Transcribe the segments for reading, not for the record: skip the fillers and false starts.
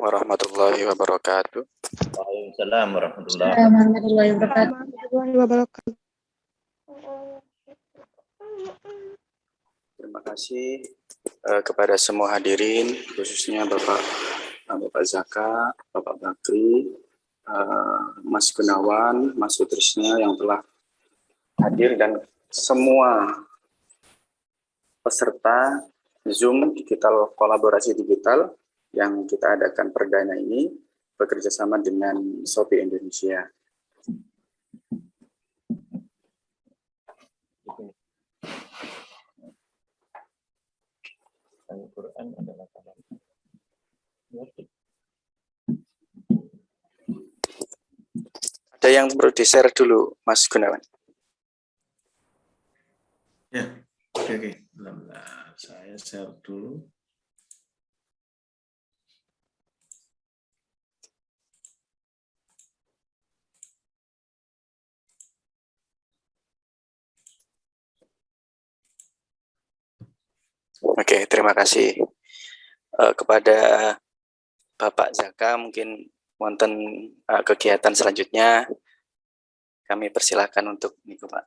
warahmatullahi wabarakatuh. Waalaikumsalam warahmatullahi wabarakatuh. Terima kasih kepada semua hadirin, khususnya Bapak Zaka, Bapak Bakri, Mas Gunawan, Mas Sutrisna yang telah hadir, dan semua peserta Zoom digital, kolaborasi digital yang kita adakan perdana ini bekerja sama dengan Shopee Indonesia. Al-Quran adalah kalam. Ada yang perlu di-share dulu, Mas Gunawan? Ya, oke. Bentar, saya share dulu. Oke, terima kasih kepada Bapak Zaka. Mungkin wonten kegiatan selanjutnya kami persilahkan untuk niku, Pak.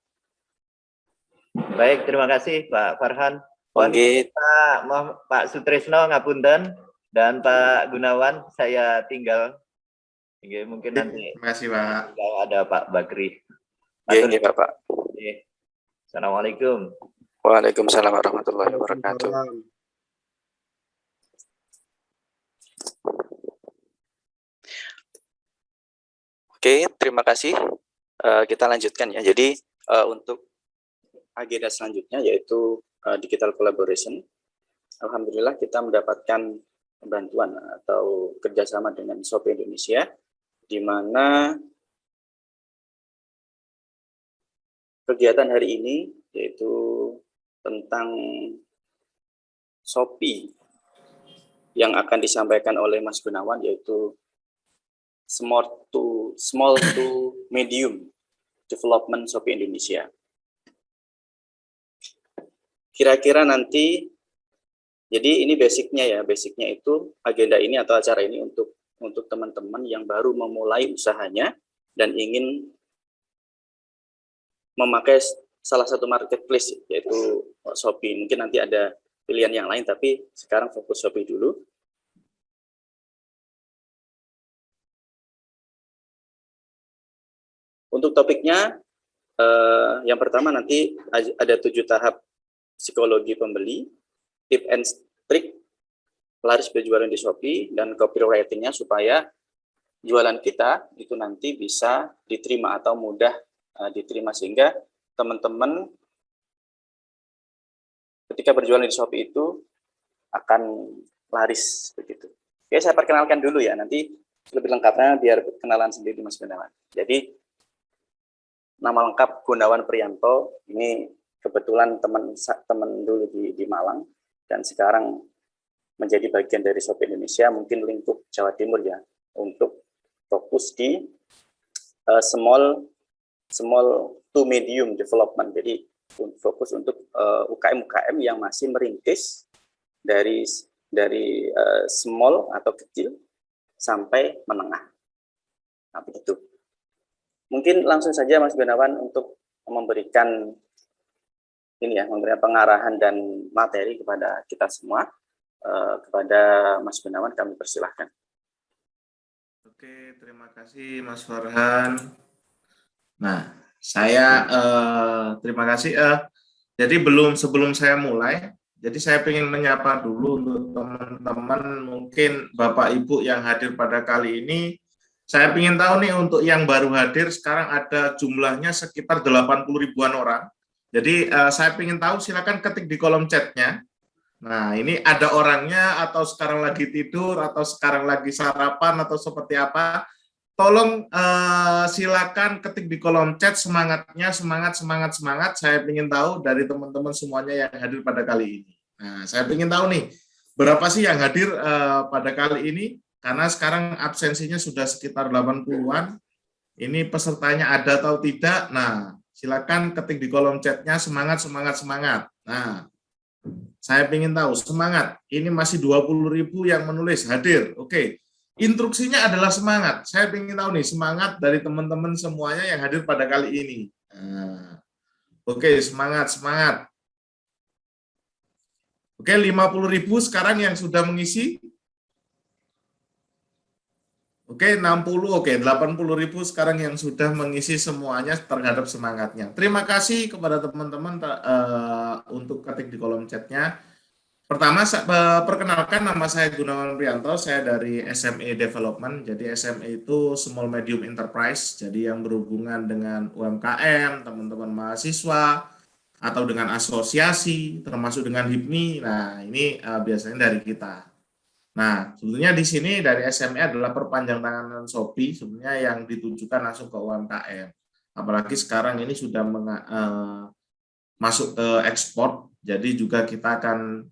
Baik, terima kasih Pak Farhan. Pak Sutrisno ngapunten dan Pak Gunawan, saya tinggal. Mungkin nanti. Terima kasih, Pak. Ada Pak Bakri. Iya, Bapak. Assalamualaikum. Waalaikumsalam warahmatullahi wabarakatuh. Oke, terima kasih. Kita lanjutkan ya. Jadi untuk agenda selanjutnya yaitu digital collaboration. Alhamdulillah kita mendapatkan bantuan atau kerjasama dengan Shopee Indonesia, di mana kegiatan hari ini yaitu tentang Shopee yang akan disampaikan oleh Mas Gunawan, yaitu small to medium development Shopee Indonesia. Kira-kira nanti, jadi ini basicnya ya, basicnya itu agenda ini atau acara ini untuk teman-teman yang baru memulai usahanya dan ingin memakai salah satu marketplace yaitu Shopee. Mungkin nanti ada pilihan yang lain, tapi sekarang fokus Shopee dulu. Untuk topiknya, yang pertama nanti ada 7 tahap psikologi pembeli, tip and trick laris berjualan di Shopee, dan copywriting-nya supaya jualan kita itu nanti bisa diterima atau mudah diterima, sehingga teman-teman ketika berjualan di Shopee itu akan laris begitu. Oke, saya perkenalkan dulu ya, nanti lebih lengkapnya biar kenalan sendiri Mas Gunawan. Jadi nama lengkap Gunawan Priyanto, ini kebetulan teman dulu di Malang dan sekarang menjadi bagian dari Shopee Indonesia, mungkin lingkup Jawa Timur ya, untuk fokus di small to medium development. Jadi fokus untuk UKM-UKM yang masih merintis dari small atau kecil sampai menengah. Nah, begitu. Mungkin langsung saja Mas Gunawan untuk memberikan ini ya, memberikan pengarahan dan materi kepada kita semua. Kepada Mas Gunawan kami persilahkan. Oke, terima kasih Mas Farhan. Nah, saya terima kasih. Jadi sebelum saya mulai, jadi saya ingin menyapa dulu untuk teman-teman, mungkin Bapak Ibu yang hadir pada kali ini. Saya ingin tahu nih, untuk yang baru hadir sekarang ada jumlahnya sekitar 80 ribuan orang. Jadi saya ingin tahu, silakan ketik di kolom chatnya. Nah, ini ada orangnya atau sekarang lagi tidur atau sekarang lagi sarapan atau seperti apa? Tolong silakan ketik di kolom chat semangatnya, semangat. Saya ingin tahu dari teman-teman semuanya yang hadir pada kali ini. Nah, saya ingin tahu nih, berapa sih yang hadir pada kali ini? Karena sekarang absensinya sudah sekitar 80-an. Ini pesertanya ada atau tidak? Nah, silakan ketik di kolom chatnya semangat. Nah, saya ingin tahu semangat. Ini masih 20 ribu yang menulis hadir. Oke. Instruksinya adalah semangat. Saya ingin tahu nih semangat dari teman-teman semuanya yang hadir pada kali ini. Nah, oke, semangat, semangat. Oke, 50.000 sekarang yang sudah mengisi. Oke, 60, oke, 80.000 sekarang yang sudah mengisi semuanya terhadap semangatnya. Terima kasih kepada teman-teman untuk ketik di kolom chatnya. Pertama, perkenalkan nama saya Gunawan Prianto, saya dari SME Development. Jadi SME itu Small Medium Enterprise, jadi yang berhubungan dengan UMKM, teman-teman mahasiswa, atau dengan asosiasi, termasuk dengan HIPMI. Nah, ini biasanya dari kita. Nah, sebetulnya di sini dari SME adalah perpanjang tangan Shopee, sebenarnya yang ditujukan langsung ke UMKM. Apalagi sekarang ini sudah masuk ke ekspor, jadi juga kita akan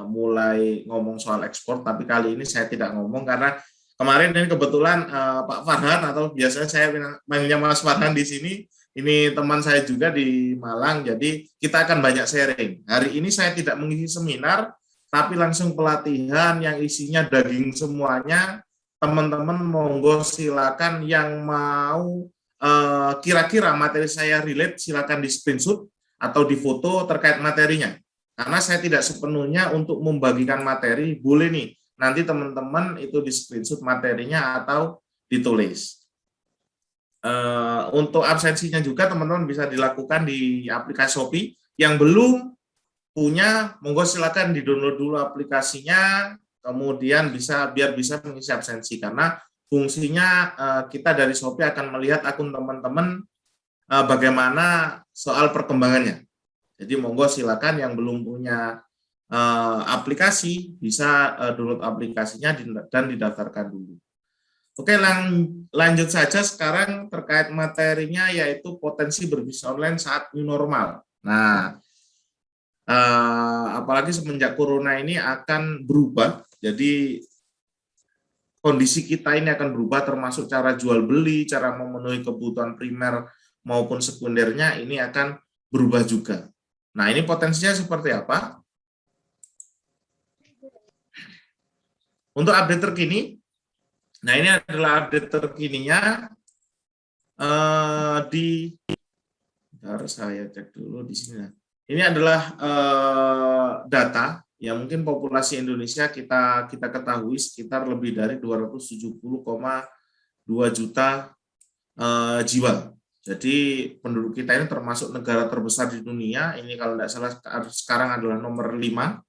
mulai ngomong soal ekspor, tapi kali ini saya tidak ngomong karena kemarin ini kebetulan Pak Farhan, atau biasanya saya manggilnya Mas Farhan di sini, ini teman saya juga di Malang, jadi kita akan banyak sharing. Hari ini saya tidak mengisi seminar, tapi langsung pelatihan yang isinya daging semuanya. Teman-teman monggo silakan yang mau kira-kira materi saya relate, silakan di screenshot atau di foto terkait materinya. Karena saya tidak sepenuhnya untuk membagikan materi, boleh nih nanti teman-teman itu di screenshot materinya atau ditulis. Untuk absensinya juga teman-teman bisa dilakukan di aplikasi Shopee. Yang belum punya, monggo silakan di-download dulu aplikasinya, kemudian biar bisa mengisi absensi, karena fungsinya kita dari Shopee akan melihat akun teman-teman bagaimana soal perkembangannya. Jadi monggo silakan yang belum punya aplikasi bisa download aplikasinya dan didaftarkan dulu. Oke, lanjut saja sekarang terkait materinya, yaitu potensi berbisnis online saat new normal. Nah, apalagi semenjak corona ini akan berubah, jadi kondisi kita ini akan berubah, termasuk cara jual beli, cara memenuhi kebutuhan primer maupun sekundernya ini akan berubah juga. Nah, ini potensinya seperti apa? Untuk update terkini, nah ini adalah update terkininya bentar, saya cek dulu di sini. Ini adalah data yang mungkin populasi Indonesia kita ketahui sekitar lebih dari 270,2 juta jiwa. Jadi penduduk kita ini termasuk negara terbesar di dunia. Ini kalau tidak salah sekarang adalah nomor 5.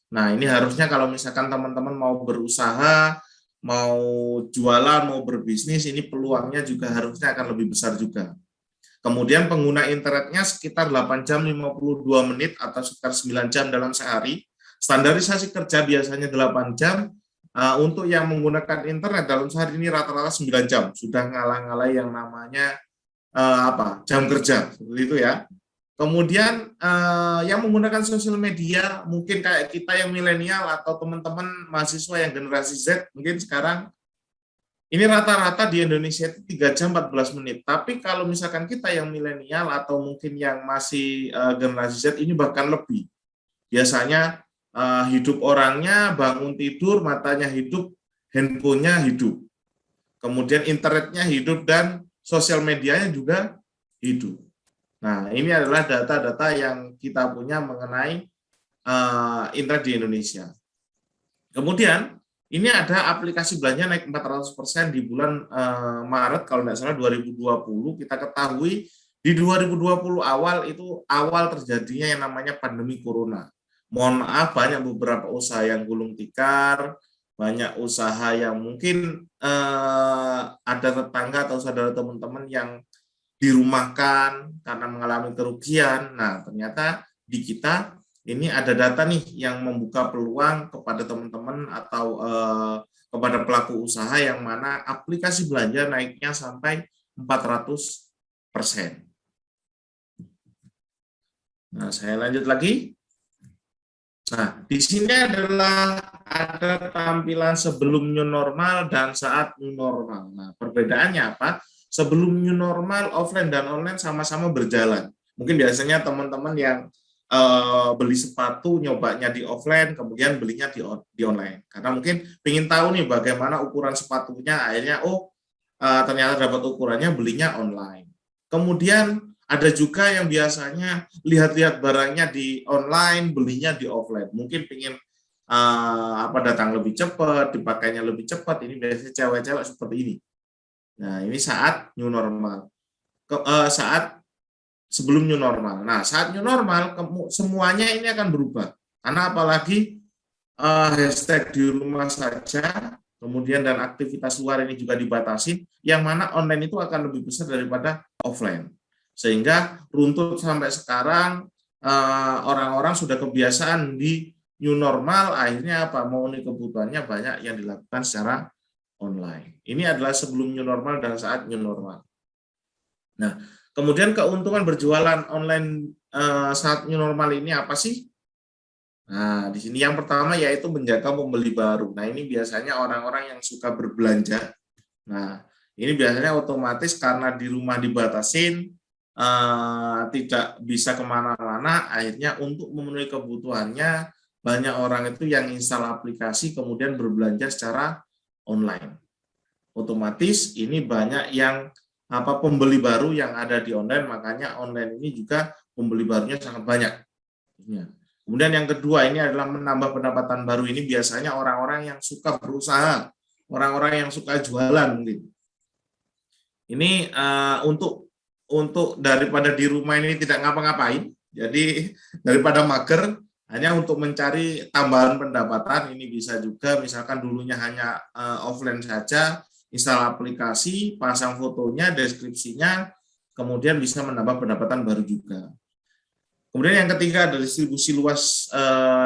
Nah, ini harusnya kalau misalkan teman-teman mau berusaha, mau jualan, mau berbisnis, ini peluangnya juga harusnya akan lebih besar juga. Kemudian pengguna internetnya sekitar 8 jam 52 menit atau sekitar 9 jam dalam sehari. Standarisasi kerja biasanya 8 jam. Untuk yang menggunakan internet dalam sehari ini rata-rata 9 jam. Sudah ngalah-ngalah yang namanya jam kerja, seperti itu ya. Kemudian yang menggunakan sosial media, mungkin kayak kita yang milenial atau teman-teman mahasiswa yang generasi Z, mungkin sekarang ini rata-rata di Indonesia itu 3 jam 14 menit. Tapi kalau misalkan kita yang milenial atau mungkin yang masih generasi Z, ini bahkan lebih. Biasanya hidup orangnya bangun tidur, matanya hidup, handphonenya hidup. Kemudian internetnya hidup dan sosial medianya juga hidup. Nah, ini adalah data-data yang kita punya mengenai internet di Indonesia. Kemudian, ini ada aplikasi belanja naik 400% di bulan Maret, kalau tidak salah 2020. Kita ketahui di 2020 awal itu awal terjadinya yang namanya pandemi corona. Mohon maaf, banyak beberapa usaha yang gulung tikar, banyak usaha yang mungkin ada tetangga atau saudara teman-teman yang dirumahkan karena mengalami kerugian. Nah, ternyata di kita ini ada data nih yang membuka peluang kepada teman-teman atau kepada pelaku usaha yang mana aplikasi belanja naiknya sampai 400%. Nah, saya lanjut lagi. Nah, di sini adalah ada tampilan sebelum new normal dan saat new normal. Nah, perbedaannya apa? Sebelum new normal, offline dan online sama-sama berjalan. Mungkin biasanya teman-teman yang beli sepatu nyobanya di offline, kemudian belinya di online. Karena mungkin ingin tahu nih bagaimana ukuran sepatunya, akhirnya ternyata dapat ukurannya, belinya online. Kemudian ada juga yang biasanya lihat-lihat barangnya di online, belinya di offline. Mungkin ingin datang lebih cepat, dipakainya lebih cepat. Ini biasanya cewek-cewek seperti ini. Nah, ini saat new normal. Saat sebelum new normal. Nah, saat new normal semuanya ini akan berubah. Karena apalagi hashtag di rumah saja, kemudian dan aktivitas luar ini juga dibatasi, yang mana online itu akan lebih besar daripada offline. Sehingga runtut sampai sekarang orang-orang sudah kebiasaan di new normal, akhirnya memenuhi kebutuhannya banyak yang dilakukan secara online. Ini adalah sebelum new normal dan saat new normal. Nah, kemudian keuntungan berjualan online saat new normal ini apa sih? Nah, di sini yang pertama yaitu menjaga pembeli baru. Nah, ini biasanya orang-orang yang suka berbelanja. Nah, ini biasanya otomatis karena di rumah dibatasin, tidak bisa kemana-mana, akhirnya untuk memenuhi kebutuhannya, banyak orang itu yang install aplikasi kemudian berbelanja secara online. Otomatis ini banyak yang pembeli baru yang ada di online, makanya online ini juga pembeli barunya sangat banyak. Kemudian yang kedua ini adalah menambah pendapatan baru. Ini biasanya orang-orang yang suka berusaha, orang-orang yang suka jualan mungkin. Ini untuk daripada di rumah ini tidak ngapa-ngapain, jadi daripada mager, hanya untuk mencari tambahan pendapatan. Ini bisa juga misalkan dulunya hanya offline saja, install aplikasi, pasang fotonya, deskripsinya, kemudian bisa menambah pendapatan baru juga. Kemudian yang ketiga adalah distribusi luas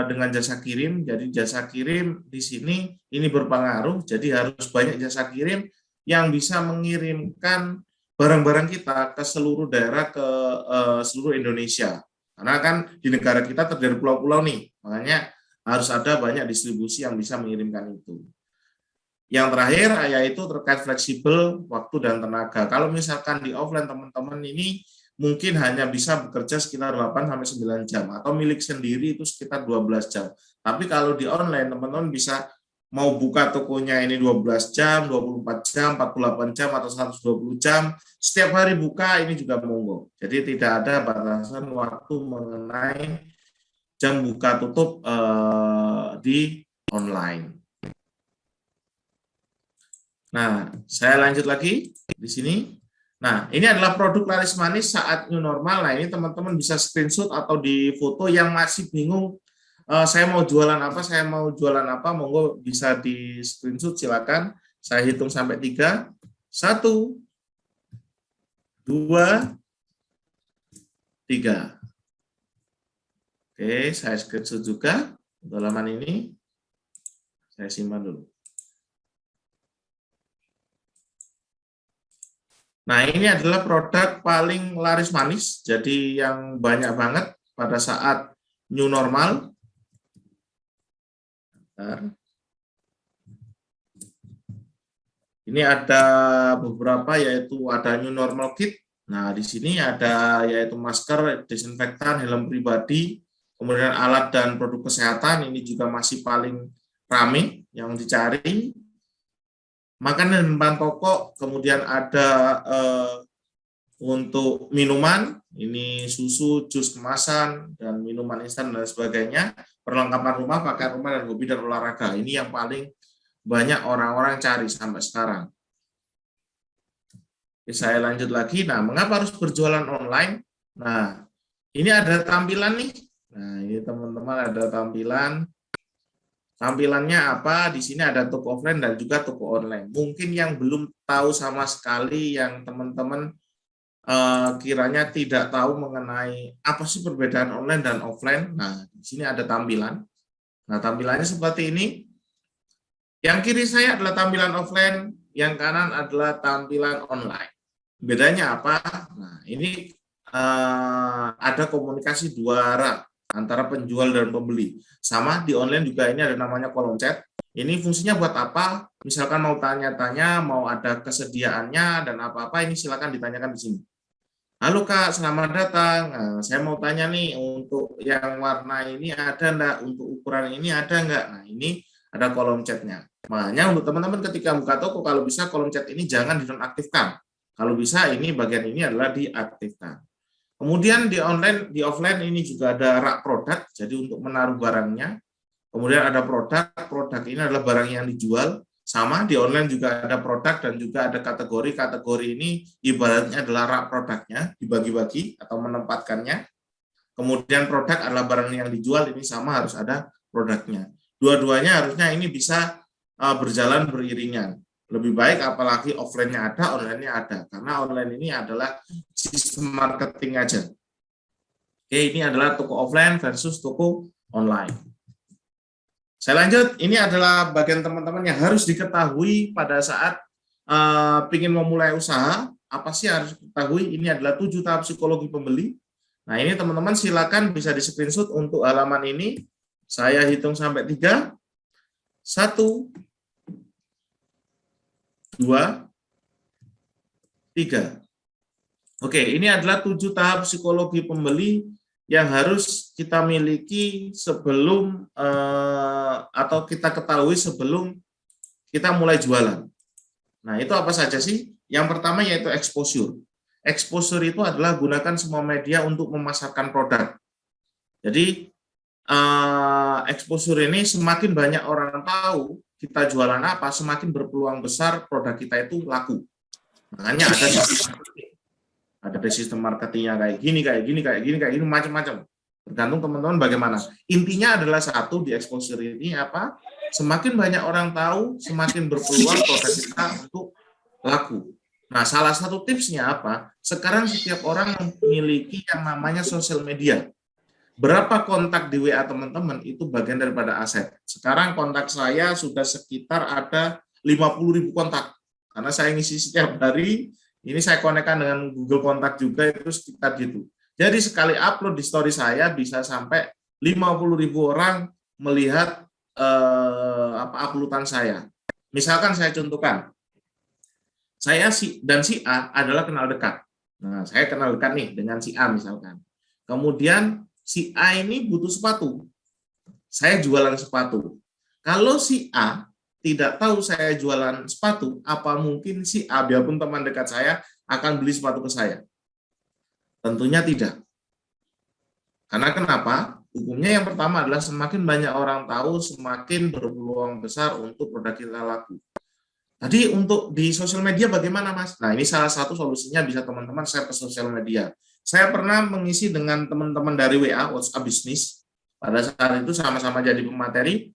dengan jasa kirim. Jadi jasa kirim di sini ini berpengaruh, jadi harus banyak jasa kirim yang bisa mengirimkan barang-barang kita ke seluruh daerah, ke seluruh Indonesia. Karena kan di negara kita terdiri pulau-pulau nih, makanya harus ada banyak distribusi yang bisa mengirimkan itu. Yang terakhir yaitu terkait fleksibel waktu dan tenaga. Kalau misalkan di offline teman-teman ini mungkin hanya bisa bekerja sekitar 8-9 jam, atau milik sendiri itu sekitar 12 jam. Tapi kalau di online teman-teman bisa mau buka tokonya ini 12 jam, 24 jam, 48 jam, atau 120 jam. Setiap hari buka ini juga monggo. Jadi tidak ada batasan waktu mengenai jam buka tutup di online. Nah, saya lanjut lagi di sini. Nah, ini adalah produk laris manis saat new normal. Nah, ini teman-teman bisa screenshot atau di foto yang masih bingung, saya mau jualan apa, monggo bisa di screenshot, silakan. Saya hitung sampai 3. 1, 2, 3. Oke, saya screenshot juga untuk halaman ini. Saya simpan dulu. Nah, ini adalah produk paling laris manis, jadi yang banyak banget pada saat new normal. Ini ada beberapa, yaitu ada new normal kit. Nah, di sini ada yaitu masker, desinfektan, helm pribadi, kemudian alat dan produk kesehatan. Ini juga masih paling ramai yang dicari. Makanan dan bahan pokok, kemudian ada untuk minuman, ini susu, jus kemasan, dan minuman instan dan sebagainya. Perlengkapan rumah, pakaian rumah, dan hobi dan olahraga. Ini yang paling banyak orang-orang cari sampai sekarang. Oke, saya lanjut lagi. Nah, mengapa harus berjualan online? Nah, ini ada tampilan nih. Nah, ini teman-teman ada tampilan. Tampilannya apa? Di sini ada toko offline dan juga toko online. Mungkin yang belum tahu sama sekali, yang teman-teman kiranya tidak tahu mengenai apa sih perbedaan online dan offline. Nah, di sini ada tampilan. Nah, tampilannya seperti ini. Yang kiri saya adalah tampilan offline, yang kanan adalah tampilan online. Bedanya apa? Nah, ini ada komunikasi dua arah antara penjual dan pembeli. Sama di online juga ini ada namanya kolom chat. Ini fungsinya buat apa? Misalkan mau tanya-tanya, mau ada kesediaannya dan apa-apa, ini silakan ditanyakan di sini. halo Kak, selamat datang. Nah, saya mau tanya nih, untuk yang warna ini ada enggak? Untuk ukuran ini ada enggak? Nah, ini ada kolom chatnya. Makanya untuk teman-teman ketika buka toko, kalau bisa kolom chat ini jangan dinonaktifkan. Kalau bisa ini bagian ini adalah diaktifkan. Kemudian di online, di offline ini juga ada rak produk, jadi untuk menaruh barangnya. Kemudian ada produk, produk ini adalah barang yang dijual. Sama di online juga ada produk dan juga ada kategori. Kategori ini ibaratnya adalah rak produknya, dibagi-bagi atau menempatkannya. Kemudian produk adalah barang yang dijual, ini sama harus ada produknya. Dua-duanya harusnya ini bisa berjalan beriringan. Lebih baik apalagi offline-nya ada, online-nya ada. Karena online ini adalah sistem marketing aja. Oke, ini adalah toko offline versus toko online. Saya lanjut, ini adalah bagian teman-teman yang harus diketahui pada saat ingin memulai usaha. Apa sih harus diketahui? Ini adalah 7 tahap psikologi pembeli. Nah, ini teman-teman silakan bisa di-screenshot untuk halaman ini. Saya hitung sampai 3. 1, 2, 3. Oke, ini adalah 7 tahap psikologi pembeli yang harus kita miliki sebelum atau kita ketahui sebelum kita mulai jualan. Nah, itu apa saja sih? Yang pertama yaitu exposure. Exposure itu adalah gunakan semua media untuk memasarkan produk. Jadi, exposure ini semakin banyak orang tahu kita jualan apa, semakin berpeluang besar produk kita itu laku. Makanya ada sistem marketingnya kayak gini, macam-macam. Tergantung teman-teman bagaimana. Intinya adalah satu, di exposure ini apa? Semakin banyak orang tahu, semakin berpeluang produk kita untuk laku. Nah, salah satu tipsnya apa? Sekarang setiap orang memiliki yang namanya sosial media. Berapa kontak di WA teman-teman itu bagian daripada aset. Sekarang kontak saya sudah sekitar ada 50.000 kontak. Karena saya ngisi setiap hari, ini saya konekkan dengan Google Kontak juga, itu sekitar gitu. Jadi sekali upload di story saya bisa sampai 50.000 orang melihat uploadan saya. Misalkan saya contohkan, saya dan si A adalah kenal dekat. Nah, saya kenal dekat nih dengan si A misalkan. Kemudian si A ini butuh sepatu. Saya jualan sepatu. Kalau si A tidak tahu saya jualan sepatu, apa mungkin si A, biarpun teman dekat saya, akan beli sepatu ke saya? Tentunya tidak. Karena kenapa? Hukumnya yang pertama adalah semakin banyak orang tahu, semakin berpeluang besar untuk produk kita laku. Tadi untuk di sosial media bagaimana, Mas? Nah, ini salah satu solusinya bisa teman-teman share ke sosial media. Saya pernah mengisi dengan teman-teman dari WA, WhatsApp Bisnis. Pada saat itu sama-sama jadi pemateri.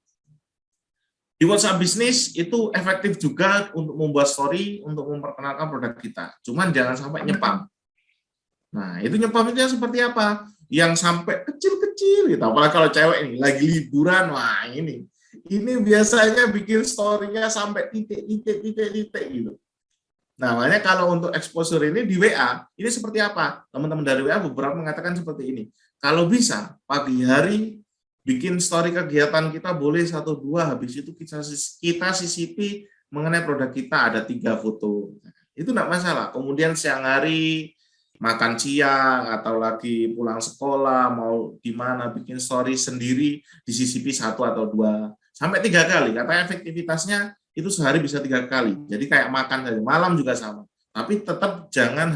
Di WhatsApp Bisnis itu efektif juga untuk membuat story, untuk memperkenalkan produk kita. Cuman jangan sampai nyepam. Nah, itu nyepam itu seperti apa? Yang sampai kecil-kecil gitu. Apalagi kalau cewek ini lagi liburan, wah ini biasanya bikin story-nya sampai titik gitu. Nah, makanya kalau untuk exposure ini di WA, ini seperti apa? Teman-teman dari WA beberapa mengatakan seperti ini. Kalau bisa, pagi hari bikin story kegiatan kita boleh 1-2, habis itu kita sisipi mengenai produk kita, ada 3 foto. Itu enggak masalah. Kemudian siang hari, makan siang, atau lagi pulang sekolah, mau di mana bikin story sendiri, disisipi 1 atau 2. Sampai 3 kali, karena efektivitasnya itu sehari bisa 3 kali. Jadi kayak makan saja, malam juga sama. Tapi tetap jangan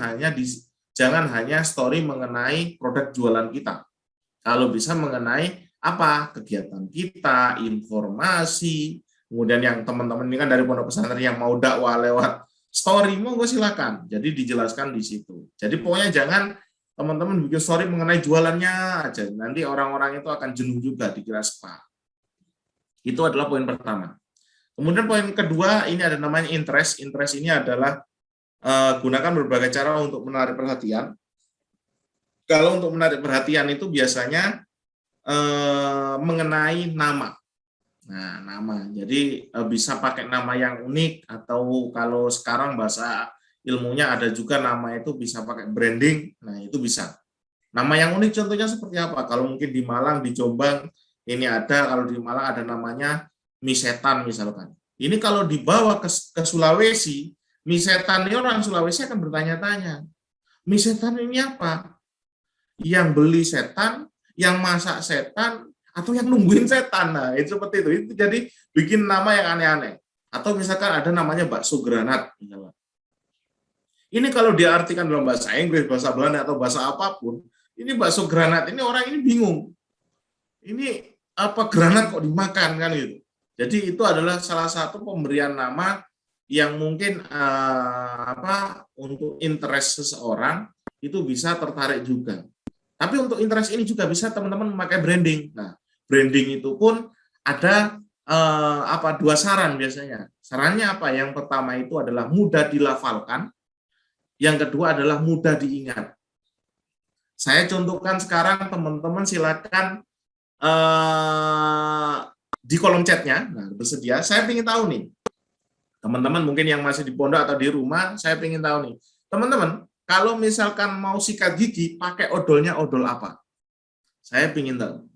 hanya story mengenai produk jualan kita. Kalau bisa mengenai apa? Kegiatan kita, informasi, kemudian yang teman-teman ini kan dari pondok pesantren yang mau dakwah lewat story, mau silakan. Jadi dijelaskan di situ. Jadi pokoknya jangan teman-teman bikin story mengenai jualannya aja. Nanti orang-orang itu akan jenuh juga, dikira spa. Itu adalah poin pertama. Kemudian poin kedua, ini ada namanya interest. Interest ini adalah gunakan berbagai cara untuk menarik perhatian. Kalau untuk menarik perhatian itu biasanya mengenai nama. Nah, nama. Jadi bisa pakai nama yang unik, atau kalau sekarang bahasa ilmunya ada juga nama itu bisa pakai branding. Nah, itu bisa. Nama yang unik contohnya seperti apa? Kalau mungkin di Malang, di Jombang, ini ada, kalau di Malang ada namanya mie setan misalkan. Ini kalau dibawa ke Sulawesi, mie setan ini orang Sulawesi akan bertanya-tanya, Mie setan ini apa? Yang beli setan, yang masak setan, atau yang nungguin setan. Nah, itu seperti itu. Itu jadi bikin nama yang aneh-aneh. Atau misalkan ada namanya bakso granat. Misalnya. Ini kalau diartikan dalam bahasa Inggris, bahasa Belanda, atau bahasa apapun, ini bakso granat, ini orang ini bingung. Ini apa granat kok dimakan kan gitu. Jadi itu adalah salah satu pemberian nama yang mungkin untuk interest seseorang itu bisa tertarik juga. Tapi untuk interest ini juga bisa teman-teman memakai branding. Nah, branding itu pun ada dua saran biasanya. Sarannya apa? Yang pertama itu adalah mudah dilafalkan, yang kedua adalah mudah diingat. Saya contohkan sekarang, teman-teman silakan di kolom chatnya, nah, bersedia. Saya ingin tahu nih, teman-teman mungkin yang masih di pondok atau di rumah, saya ingin tahu nih, teman-teman, kalau misalkan mau sikat gigi, pakai odolnya odol apa? Saya ingin tahu.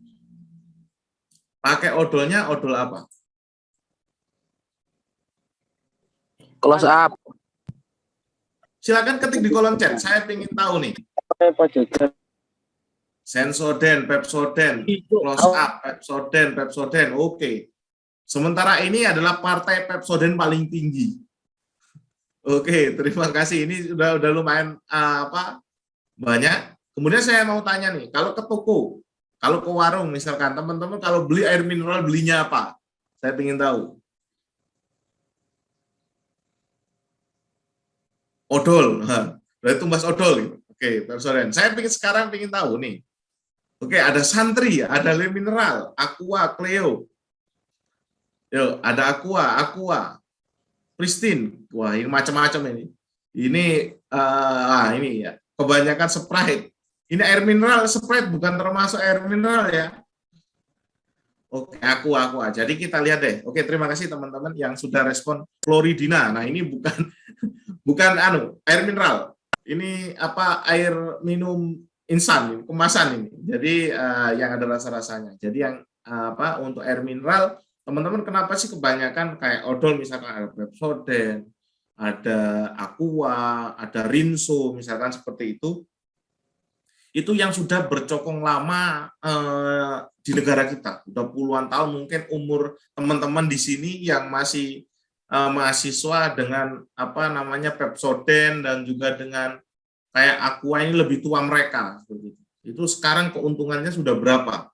Pakai odolnya odol apa? Close up. Silakan ketik di kolom chat. Saya ingin tahu nih. Sensodyne, Pepsodent, Close Up, Pepsodent, oke. Sementara ini adalah partai Pepsodent paling tinggi. Oke, terima kasih. Ini udah lumayan banyak. Kemudian saya mau tanya nih, kalau ke toko, kalau ke warung misalkan, teman-teman kalau beli air mineral belinya apa? Saya ingin tahu. Odol, berarti tumbas odol. Oke, Pepsodent. Saya sekarang ingin tahu nih. Oke, ada Santri, ada Le Mineral, Aqua, Cleo. Yo, ada Aqua, Pristine. Wah, ini macam-macam ini. Ini ini ya, kebanyakan Sprite. Ini air mineral Sprite, bukan termasuk air mineral ya. Oke, Aqua. Jadi kita lihat deh. Oke, terima kasih teman-teman yang sudah respon Floridina. Nah, ini bukan air mineral. Ini air minum instan, kemasan ini. Jadi yang ada rasa-rasanya. Jadi yang untuk air mineral, teman-teman kenapa sih kebanyakan kayak odol misalkan ada Pepsodent, ada Aqua, ada Rinso misalkan seperti itu. Itu yang sudah bercokong lama di negara kita. Udah puluhan tahun, mungkin umur teman-teman di sini yang masih mahasiswa dengan Pepsodent dan juga dengan kayak Aqua ini lebih tua mereka. Itu sekarang keuntungannya sudah berapa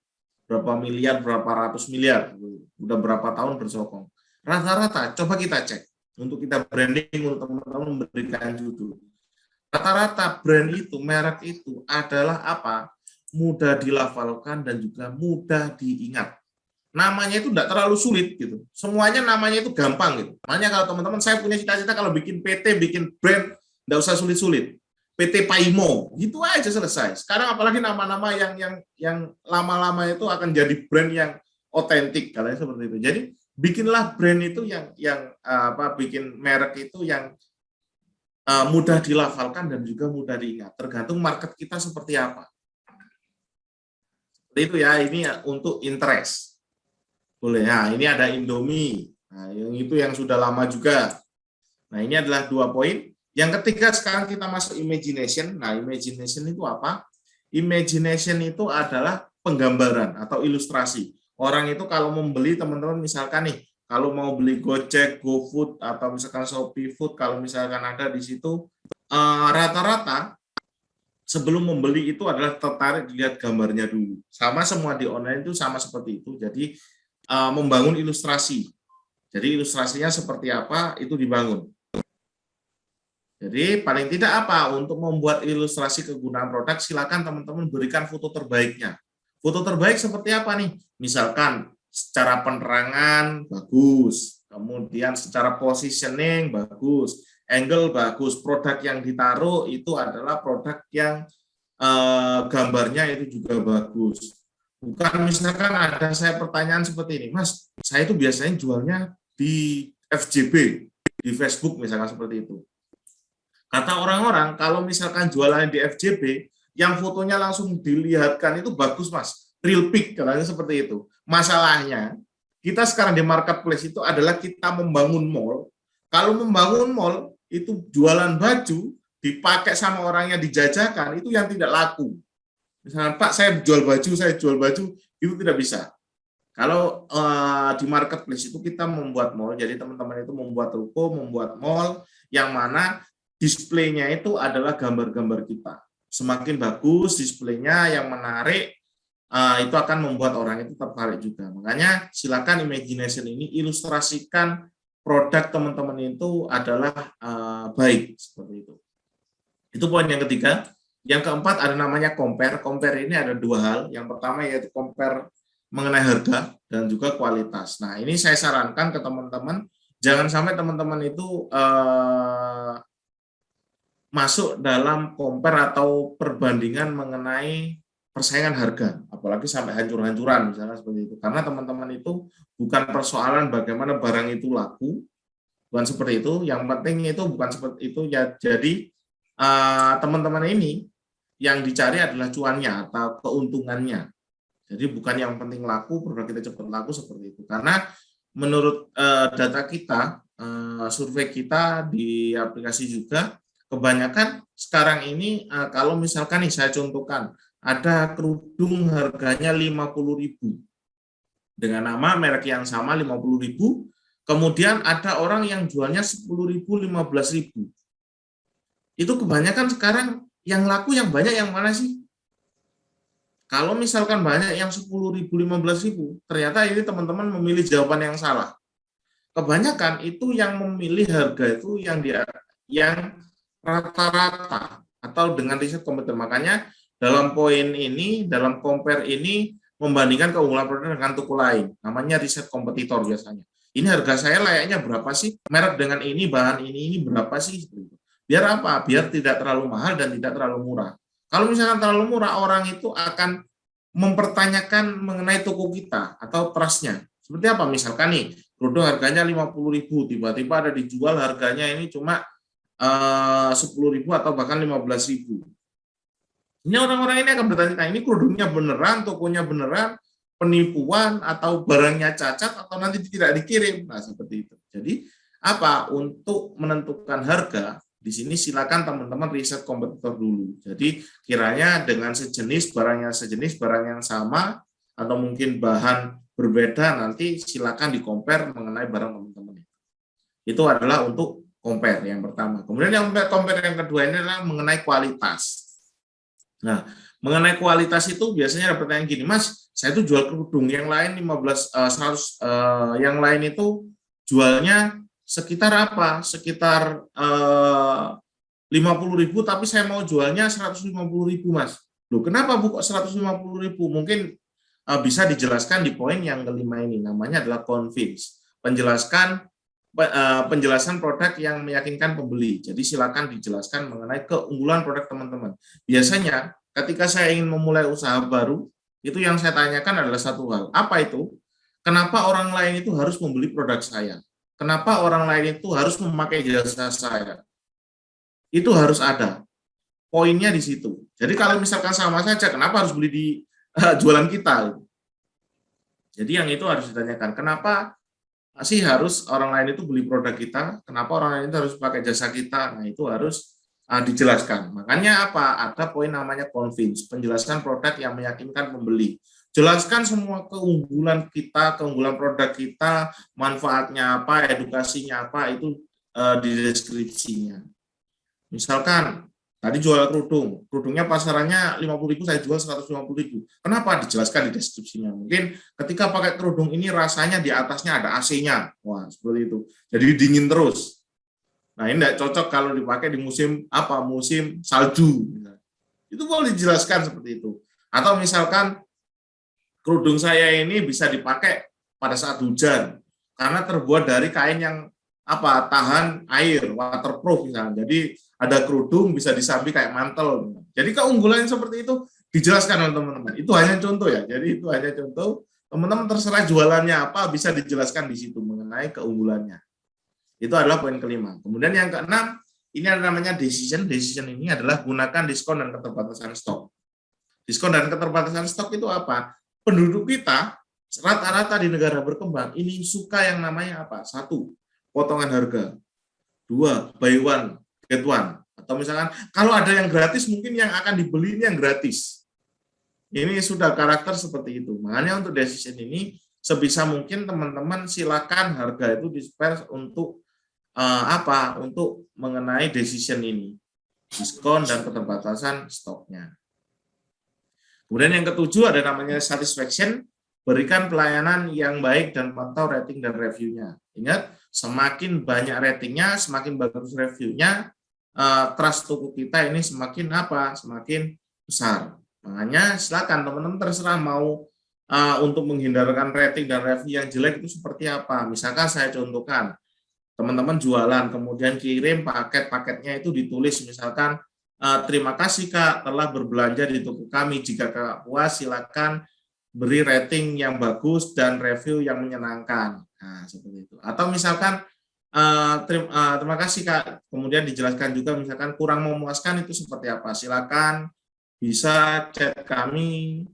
miliar, berapa ratus miliar, udah berapa tahun bersokong. Rata-rata, coba kita cek untuk kita branding, untuk teman-teman memberikan judul. Rata-rata brand itu, merek itu adalah mudah dilafalkan dan juga mudah diingat. Namanya itu tidak terlalu sulit gitu. Semuanya namanya itu gampang gitu. Makanya kalau teman-teman, saya punya cita-cita kalau bikin PT, bikin brand, tidak usah sulit-sulit. PT Paimo, gitu aja selesai. Sekarang apalagi nama-nama yang lama-lama itu akan jadi brand yang otentik, katanya seperti itu. Jadi bikinlah brand itu bikin merek itu yang mudah dilafalkan dan juga mudah diingat. Tergantung market kita seperti apa. Seperti itu ya. Ini untuk interest. Boleh. Nah, ini ada Indomie. Nah, yang sudah lama juga. Nah, ini adalah 2 poin. Yang ketiga, sekarang kita masuk imagination. Nah, imagination itu apa? Imagination itu adalah penggambaran atau ilustrasi. Orang itu kalau membeli, teman-teman misalkan nih, kalau mau beli Gojek, GoFood, atau misalkan Shopee Food, kalau misalkan ada di situ, rata-rata sebelum membeli itu adalah tertarik dilihat gambarnya dulu. Sama semua di online itu sama seperti itu. Jadi, membangun ilustrasi. Jadi, ilustrasinya seperti apa, itu dibangun. Jadi paling tidak untuk membuat ilustrasi kegunaan produk, silakan teman-teman berikan foto terbaiknya. Foto terbaik seperti apa nih? Misalkan secara penerangan bagus, kemudian secara positioning bagus, angle bagus, produk yang ditaruh itu adalah produk yang gambarnya itu juga bagus. Bukan misalkan ada saya pertanyaan seperti ini, Mas, saya itu biasanya jualnya di FJB, di Facebook misalkan seperti itu. Kata orang-orang, kalau misalkan jualan di FJB, yang fotonya langsung dilihatkan itu bagus, Mas. Real pic, katanya seperti itu. Masalahnya, kita sekarang di marketplace itu adalah kita membangun mall. Kalau membangun mall, itu jualan baju, dipakai sama orang yang dijajakan itu yang tidak laku. Misalnya, Pak, saya jual baju, itu tidak bisa. Kalau di marketplace itu kita membuat mall, jadi teman-teman itu membuat ruko, membuat mall, yang mana displaynya itu adalah gambar-gambar kita. Semakin bagus displaynya yang menarik, itu akan membuat orang itu tertarik juga. Makanya silakan imagination ini ilustrasikan produk teman-teman itu adalah baik seperti itu. Itu poin yang ketiga. Yang keempat ada namanya compare. Compare ini ada dua hal. Yang pertama yaitu compare mengenai harga dan juga kualitas. Nah, ini saya sarankan ke teman-teman, jangan sampai teman-teman itu masuk dalam compare atau perbandingan mengenai persaingan harga, apalagi sampai hancur-hancuran misalnya seperti itu. Karena teman-teman itu bukan persoalan bagaimana barang itu laku, bukan seperti itu. Yang penting itu bukan seperti itu ya. Jadi teman-teman ini yang dicari adalah cuannya atau keuntungannya. Jadi bukan yang penting laku, produk kita cepat laku seperti itu. Karena menurut data kita, survei kita di aplikasi juga, kebanyakan sekarang ini kalau misalkan nih saya contohkan, ada kerudung harganya 50.000 dengan nama merek yang sama 50.000, kemudian ada orang yang jualnya 10.000, 15.000. Itu kebanyakan sekarang yang laku yang banyak yang mana sih? Kalau misalkan banyak yang 10.000, 15.000, ternyata ini teman-teman memilih jawaban yang salah. Kebanyakan itu yang memilih harga itu yang rata-rata atau dengan riset kompetitor. Makanya dalam poin ini, dalam compare ini membandingkan keunggulan produk dengan toko lain. Namanya riset kompetitor biasanya. Ini harga saya layaknya berapa sih? Merek dengan ini, bahan ini berapa sih? Biar apa? Biar tidak terlalu mahal dan tidak terlalu murah. Kalau misalkan terlalu murah, orang itu akan mempertanyakan mengenai toko kita atau trust-nya. Seperti apa? Misalkan nih, kerudung harganya 50.000, tiba-tiba ada dijual harganya ini cuma 10.000 atau bahkan 15.000. Ini orang-orang ini akan bertanya, ini kerudungnya beneran, tokonya beneran, penipuan, atau barangnya cacat, atau nanti tidak dikirim. Nah, seperti itu. Jadi, apa? Untuk menentukan harga, di sini silakan teman-teman riset kompetitor dulu. Jadi kiranya dengan barang yang sama, atau mungkin bahan berbeda, nanti silakan di-compare mengenai barang teman-teman. Itu adalah untuk compare yang pertama. Kemudian yang compare yang kedua ini adalah mengenai kualitas. Nah, mengenai kualitas itu biasanya ada pertanyaan gini, Mas, saya itu jual kerudung yang lain 100, yang lain itu jualnya sekitar apa? Sekitar 50.000, tapi saya mau jualnya 150.000, Mas. Loh, kenapa Bu kok 150.000? Mungkin bisa dijelaskan di poin yang kelima ini, namanya adalah convince. Penjelasan produk yang meyakinkan pembeli. Jadi silakan dijelaskan mengenai keunggulan produk teman-teman. Biasanya ketika saya ingin memulai usaha baru, itu yang saya tanyakan adalah satu hal. Apa itu? Kenapa orang lain itu harus membeli produk saya? Kenapa orang lain itu harus memakai jasa saya? Itu harus ada. Poinnya di situ. Jadi kalau misalkan sama saja, kenapa harus beli di jualan kita? Jadi yang itu harus ditanyakan. Kenapa sih harus orang lain itu beli produk kita? Kenapa orang lain itu harus pakai jasa kita? Nah, itu harus dijelaskan. Makanya apa? Ada poin namanya convince, penjelasan produk yang meyakinkan pembeli. Jelaskan semua keunggulan kita, keunggulan produk kita, manfaatnya apa, edukasinya apa, itu di deskripsinya. Misalkan tadi jual kerudungnya pasarannya 50.000, saya jual 150.000. Kenapa? Dijelaskan di deskripsinya. Mungkin ketika pakai kerudung ini rasanya di atasnya ada AC-nya. Wah, seperti itu. Jadi dingin terus. Nah, ini tidak cocok kalau dipakai di musim apa? Musim salju. Itu boleh dijelaskan seperti itu. Atau misalkan kerudung saya ini bisa dipakai pada saat hujan karena terbuat dari kain yang tahan air, waterproof misalnya. Jadi ada kerudung bisa disambi kayak mantel. Jadi keunggulan seperti itu dijelaskan oleh teman-teman. Itu hanya contoh ya. Jadi itu hanya contoh. Teman-teman terserah jualannya apa bisa dijelaskan di situ mengenai keunggulannya. Itu adalah poin kelima. Kemudian yang keenam, ini ada namanya decision. Decision ini adalah gunakan diskon dan keterbatasan stok. Diskon dan keterbatasan stok itu apa? Penduduk kita rata-rata di negara berkembang ini suka yang namanya apa? 1, potongan harga. 2, buy one get one Atau misalkan kalau ada yang gratis, mungkin yang akan dibeli ini yang gratis. Ini sudah karakter seperti itu. Makanya untuk decision ini sebisa mungkin teman-teman silakan harga itu di-spare untuk untuk mengenai decision ini, diskon dan keterbatasan stoknya. Kemudian yang ketujuh ada namanya satisfaction, berikan pelayanan yang baik dan pantau rating dan reviewnya. Ingat, semakin banyak ratingnya, semakin bagus reviewnya, trust toko kita ini semakin semakin besar. Makanya silakan teman-teman terserah mau untuk menghindarkan rating dan review yang jelek itu seperti apa. Misalkan saya contohkan, teman-teman jualan, kemudian kirim paket-paketnya itu ditulis misalkan, terima kasih Kak telah berbelanja di toko kami, jika Kak puas silakan beri rating yang bagus dan review yang menyenangkan. Nah, seperti itu. Atau misalkan, terima kasih Kak, kemudian dijelaskan juga misalkan kurang memuaskan itu seperti apa, silakan bisa chat kami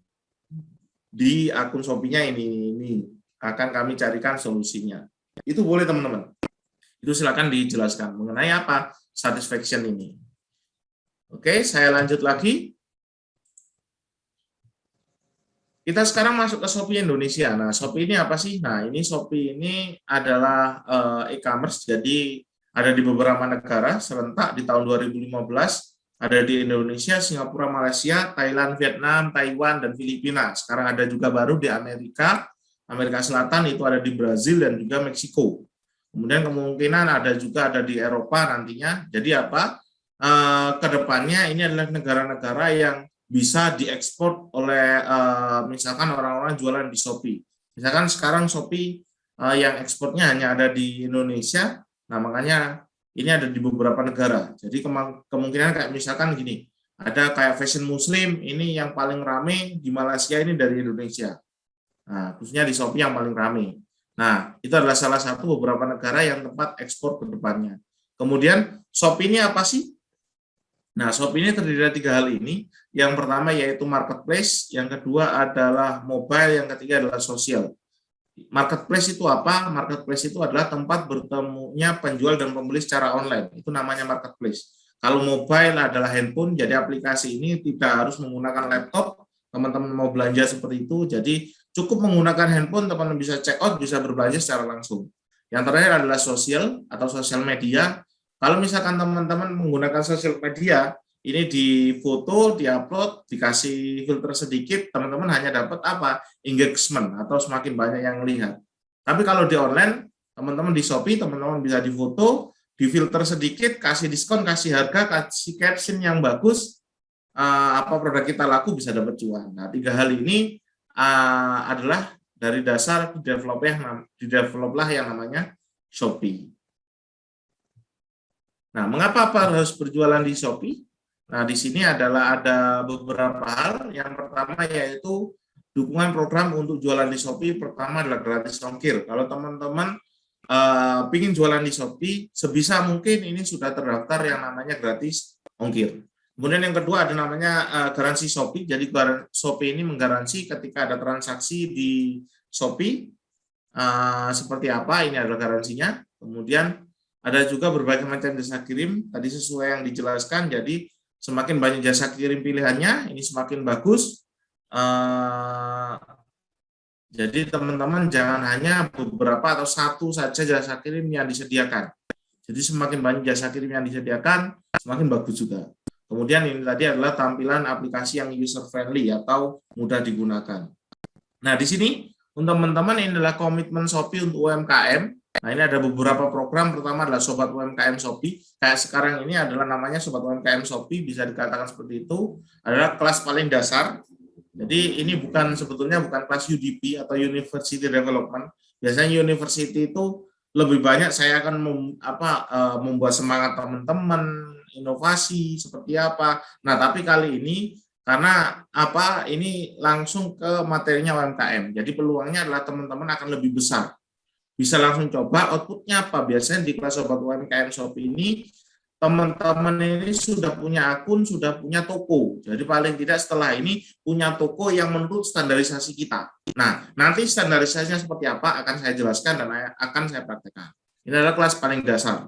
di akun Shopee-nya ini akan kami carikan solusinya. Itu boleh teman-teman. Itu silakan dijelaskan mengenai apa satisfaction ini. Oke, saya lanjut lagi. Kita sekarang masuk ke Shopee Indonesia. Nah, Shopee ini apa sih? Nah, ini Shopee ini adalah e-commerce, jadi ada di beberapa negara serentak di tahun 2015. Ada di Indonesia, Singapura, Malaysia, Thailand, Vietnam, Taiwan, dan Filipina. Sekarang ada juga baru di Amerika Selatan, itu ada di Brazil dan juga Meksiko. Kemudian kemungkinan ada di Eropa nantinya. Jadi kedepannya ini adalah negara-negara yang bisa diekspor oleh misalkan orang-orang jualan di Shopee. Misalkan sekarang Shopee yang ekspornya hanya ada di Indonesia. Nah, makanya ini ada di beberapa negara. Jadi kemungkinan kayak misalkan gini, ada kayak fashion muslim, ini yang paling rame di Malaysia ini dari Indonesia. Nah, khususnya di Shopee yang paling rame. Nah, itu adalah salah satu beberapa negara yang tempat ekspor ke depannya. Kemudian Shopee ini apa sih? Nah, Shopee ini terdiri dari 3 hal ini. Yang pertama yaitu marketplace, yang kedua adalah mobile, yang ketiga adalah sosial. Marketplace itu apa? Marketplace itu adalah tempat bertemunya penjual dan pembeli secara online. Itu namanya marketplace. Kalau mobile adalah handphone, jadi aplikasi ini tidak harus menggunakan laptop. Teman-teman mau belanja seperti itu, jadi cukup menggunakan handphone, teman-teman bisa check out, bisa berbelanja secara langsung. Yang terakhir adalah sosial atau sosial media. Kalau misalkan teman-teman menggunakan sosial media, ini di foto, di-upload, dikasih filter sedikit, teman-teman hanya dapat engagement atau semakin banyak yang lihat. Tapi kalau di online, teman-teman di Shopee, teman-teman bisa di foto, di filter sedikit, kasih diskon, kasih harga, kasih caption yang bagus, apa produk kita laku bisa dapat cuan. Nah, 3 hal ini adalah dari dasar dideveloplah yang namanya Shopee. Nah, mengapa harus berjualan di Shopee? Nah, di sini ada beberapa hal. Yang pertama yaitu dukungan program untuk jualan di Shopee. Pertama adalah gratis ongkir. Kalau teman-teman ingin jualan di Shopee, sebisa mungkin ini sudah terdaftar yang namanya gratis ongkir. Kemudian yang kedua ada namanya garansi Shopee. Jadi Shopee ini menggaransi ketika ada transaksi di Shopee seperti apa, ini adalah garansinya. Kemudian ada juga berbagai macam jasa kirim. Tadi sesuai yang dijelaskan, jadi semakin banyak jasa kirim pilihannya, ini semakin bagus. Jadi teman-teman jangan hanya beberapa atau satu saja jasa kirim yang disediakan. Jadi semakin banyak jasa kirim yang disediakan, semakin bagus juga. Kemudian ini tadi adalah tampilan aplikasi yang user friendly atau mudah digunakan. Nah, di sini untuk teman-teman ini adalah komitmen Shopee untuk UMKM. Nah, ini ada beberapa program, pertama adalah Sobat UMKM Shopee. Kayak sekarang ini adalah namanya Sobat UMKM Shopee, bisa dikatakan seperti itu, adalah kelas paling dasar. Jadi ini sebetulnya bukan kelas UDP atau University Development. Biasanya university itu lebih banyak saya akan membuat semangat teman-teman, inovasi seperti apa. Nah, tapi kali ini karena ini langsung ke materinya UMKM. Jadi peluangnya adalah teman-teman akan lebih besar. Bisa langsung coba outputnya apa. Biasanya di kelas Sobat UMKM Shopee ini, teman-teman ini sudah punya akun, sudah punya toko. Jadi paling tidak setelah ini punya toko yang menurut standarisasi kita. Nah, nanti standarisasinya seperti apa akan saya jelaskan dan akan saya praktekkan. Ini adalah kelas paling dasar.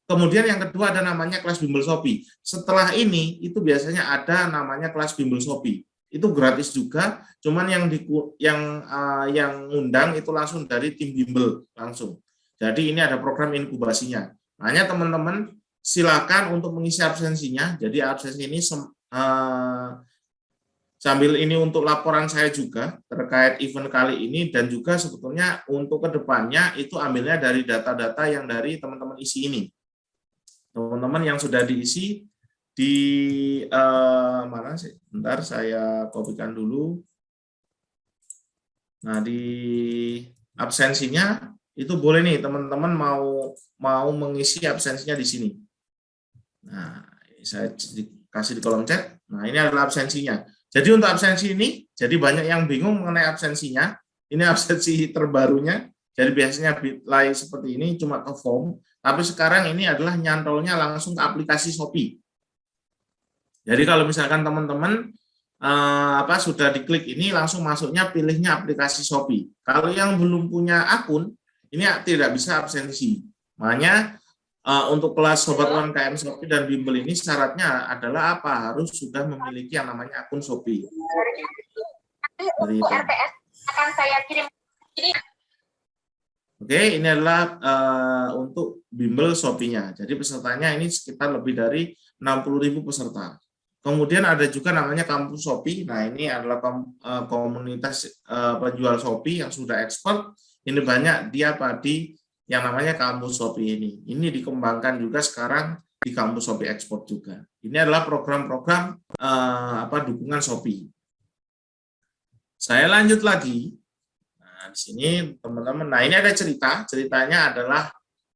Kemudian yang kedua ada namanya kelas bimbel Shopee. Setelah ini itu biasanya ada namanya kelas bimbel Shopee. Itu gratis juga, cuman yang undang itu langsung dari tim bimbel langsung. Jadi ini ada program inkubasinya. Makanya teman-teman silakan untuk mengisi absensinya. Jadi absensi ini sambil ini untuk laporan saya juga terkait event kali ini, dan juga sebetulnya untuk kedepannya itu ambilnya dari data-data yang dari teman-teman isi ini. Teman-teman yang sudah diisi di mana sih? Bentar saya kopikan dulu. Nah, di absensinya itu boleh nih teman-teman mau mengisi absensinya di sini. Nah, saya kasih di kolom chat. Nah, ini adalah absensinya. Jadi untuk absensi ini, jadi banyak yang bingung mengenai absensinya. Ini absensi terbarunya. Jadi biasanya Bitly seperti ini cuma ke form, tapi sekarang ini adalah nyantolnya langsung ke aplikasi Shopee. Jadi kalau misalkan teman-teman sudah diklik ini, langsung masuknya pilihnya aplikasi Shopee. Kalau yang belum punya akun, ini tidak bisa absensi. Makanya untuk kelas Sobat UMKM Shopee dan Bimbel ini syaratnya adalah apa? Harus sudah memiliki yang namanya akun Shopee. RTS akan saya kirim. Oke, ini adalah untuk Bimbel Shopee-nya. Jadi pesertanya ini sekitar lebih dari 60.000 peserta. Kemudian ada juga namanya Kampus Shopee. Nah, ini adalah komunitas penjual Shopee yang sudah expert. Ini banyak dia di yang namanya Kampus Shopee ini. Ini dikembangkan juga sekarang di Kampus Shopee Export juga. Ini adalah program-program dukungan Shopee. Saya lanjut lagi. Nah, di sini teman-teman. Nah, ini ada ceritanya adalah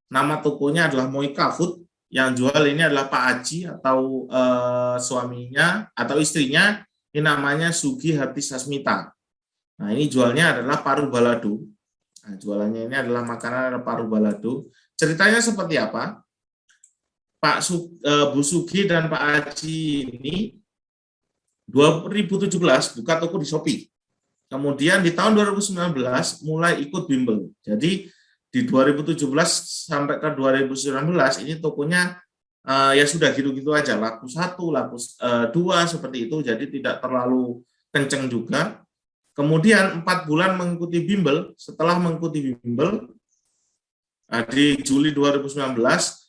nama tokonya adalah Moika Food. Yang jual ini adalah Pak Aji atau suaminya atau istrinya, ini namanya Sugi Hati Sasmita. Nah, ini jualnya adalah paru balado. Nah, jualannya ini adalah makanan adalah paru balado. Ceritanya seperti apa? Bu Sugi dan Pak Aji ini 2017 buka toko di Shopee. Kemudian di tahun 2019 mulai ikut bimbel. Jadi di 2017 sampai ke 2019 ini tokonya ya sudah gitu-gitu aja, laku 1, laku 2 seperti itu, jadi tidak terlalu kenceng juga. Kemudian 4 bulan mengikuti bimbel, setelah mengikuti bimbel di Juli 2019,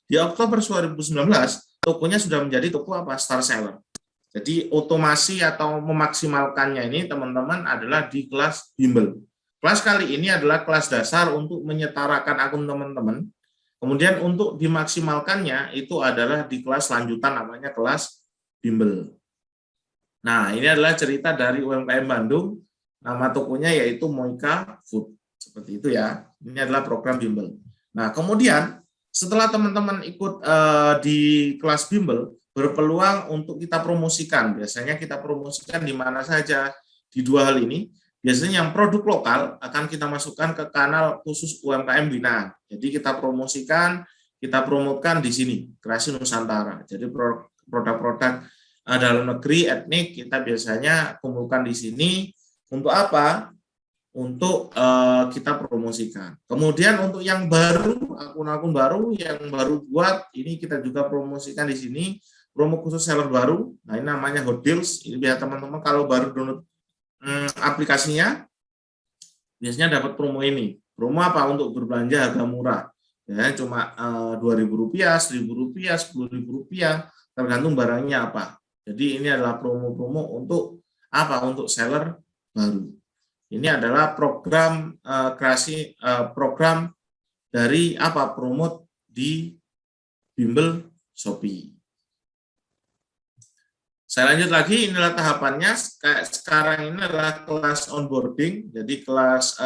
di Oktober 2019 tokonya sudah menjadi toko star seller. Jadi otomasi atau memaksimalkannya ini teman-teman adalah di kelas bimbel. Kelas kali ini adalah kelas dasar untuk menyetarakan akun teman-teman. Kemudian untuk dimaksimalkannya itu adalah di kelas lanjutan namanya kelas bimbel. Nah, ini adalah cerita dari UMKM Bandung. Nama tokonya yaitu Moika Food. Seperti itu ya. Ini adalah program bimbel. Nah, kemudian setelah teman-teman ikut di kelas bimbel, berpeluang untuk kita promosikan. Biasanya kita promosikan di mana saja di 2 hal ini. Biasanya yang produk lokal akan kita masukkan ke kanal khusus UMKM Binaan. Jadi kita promosikan, kita promotkan di sini, Kreasi Nusantara. Jadi produk-produk dalam negeri, etnik, kita biasanya kumpulkan di sini. Untuk apa? Untuk kita promosikan. Kemudian untuk yang baru, akun-akun baru yang baru buat, ini kita juga promosikan di sini, promo khusus seller baru. Nah, ini namanya Hot Deals. Ini biar teman-teman kalau baru download aplikasinya biasanya dapat promo ini. Promo apa? Untuk berbelanja harga murah. Ya, cuma Rp2.000, Rp1.000, Rp10.000, tergantung barangnya apa. Jadi ini adalah promo-promo untuk apa? Untuk seller baru. Ini adalah program program dari promote di Bimbel Shopee. Saya lanjut lagi, inilah tahapannya. Sekarang ini adalah kelas onboarding, jadi kelas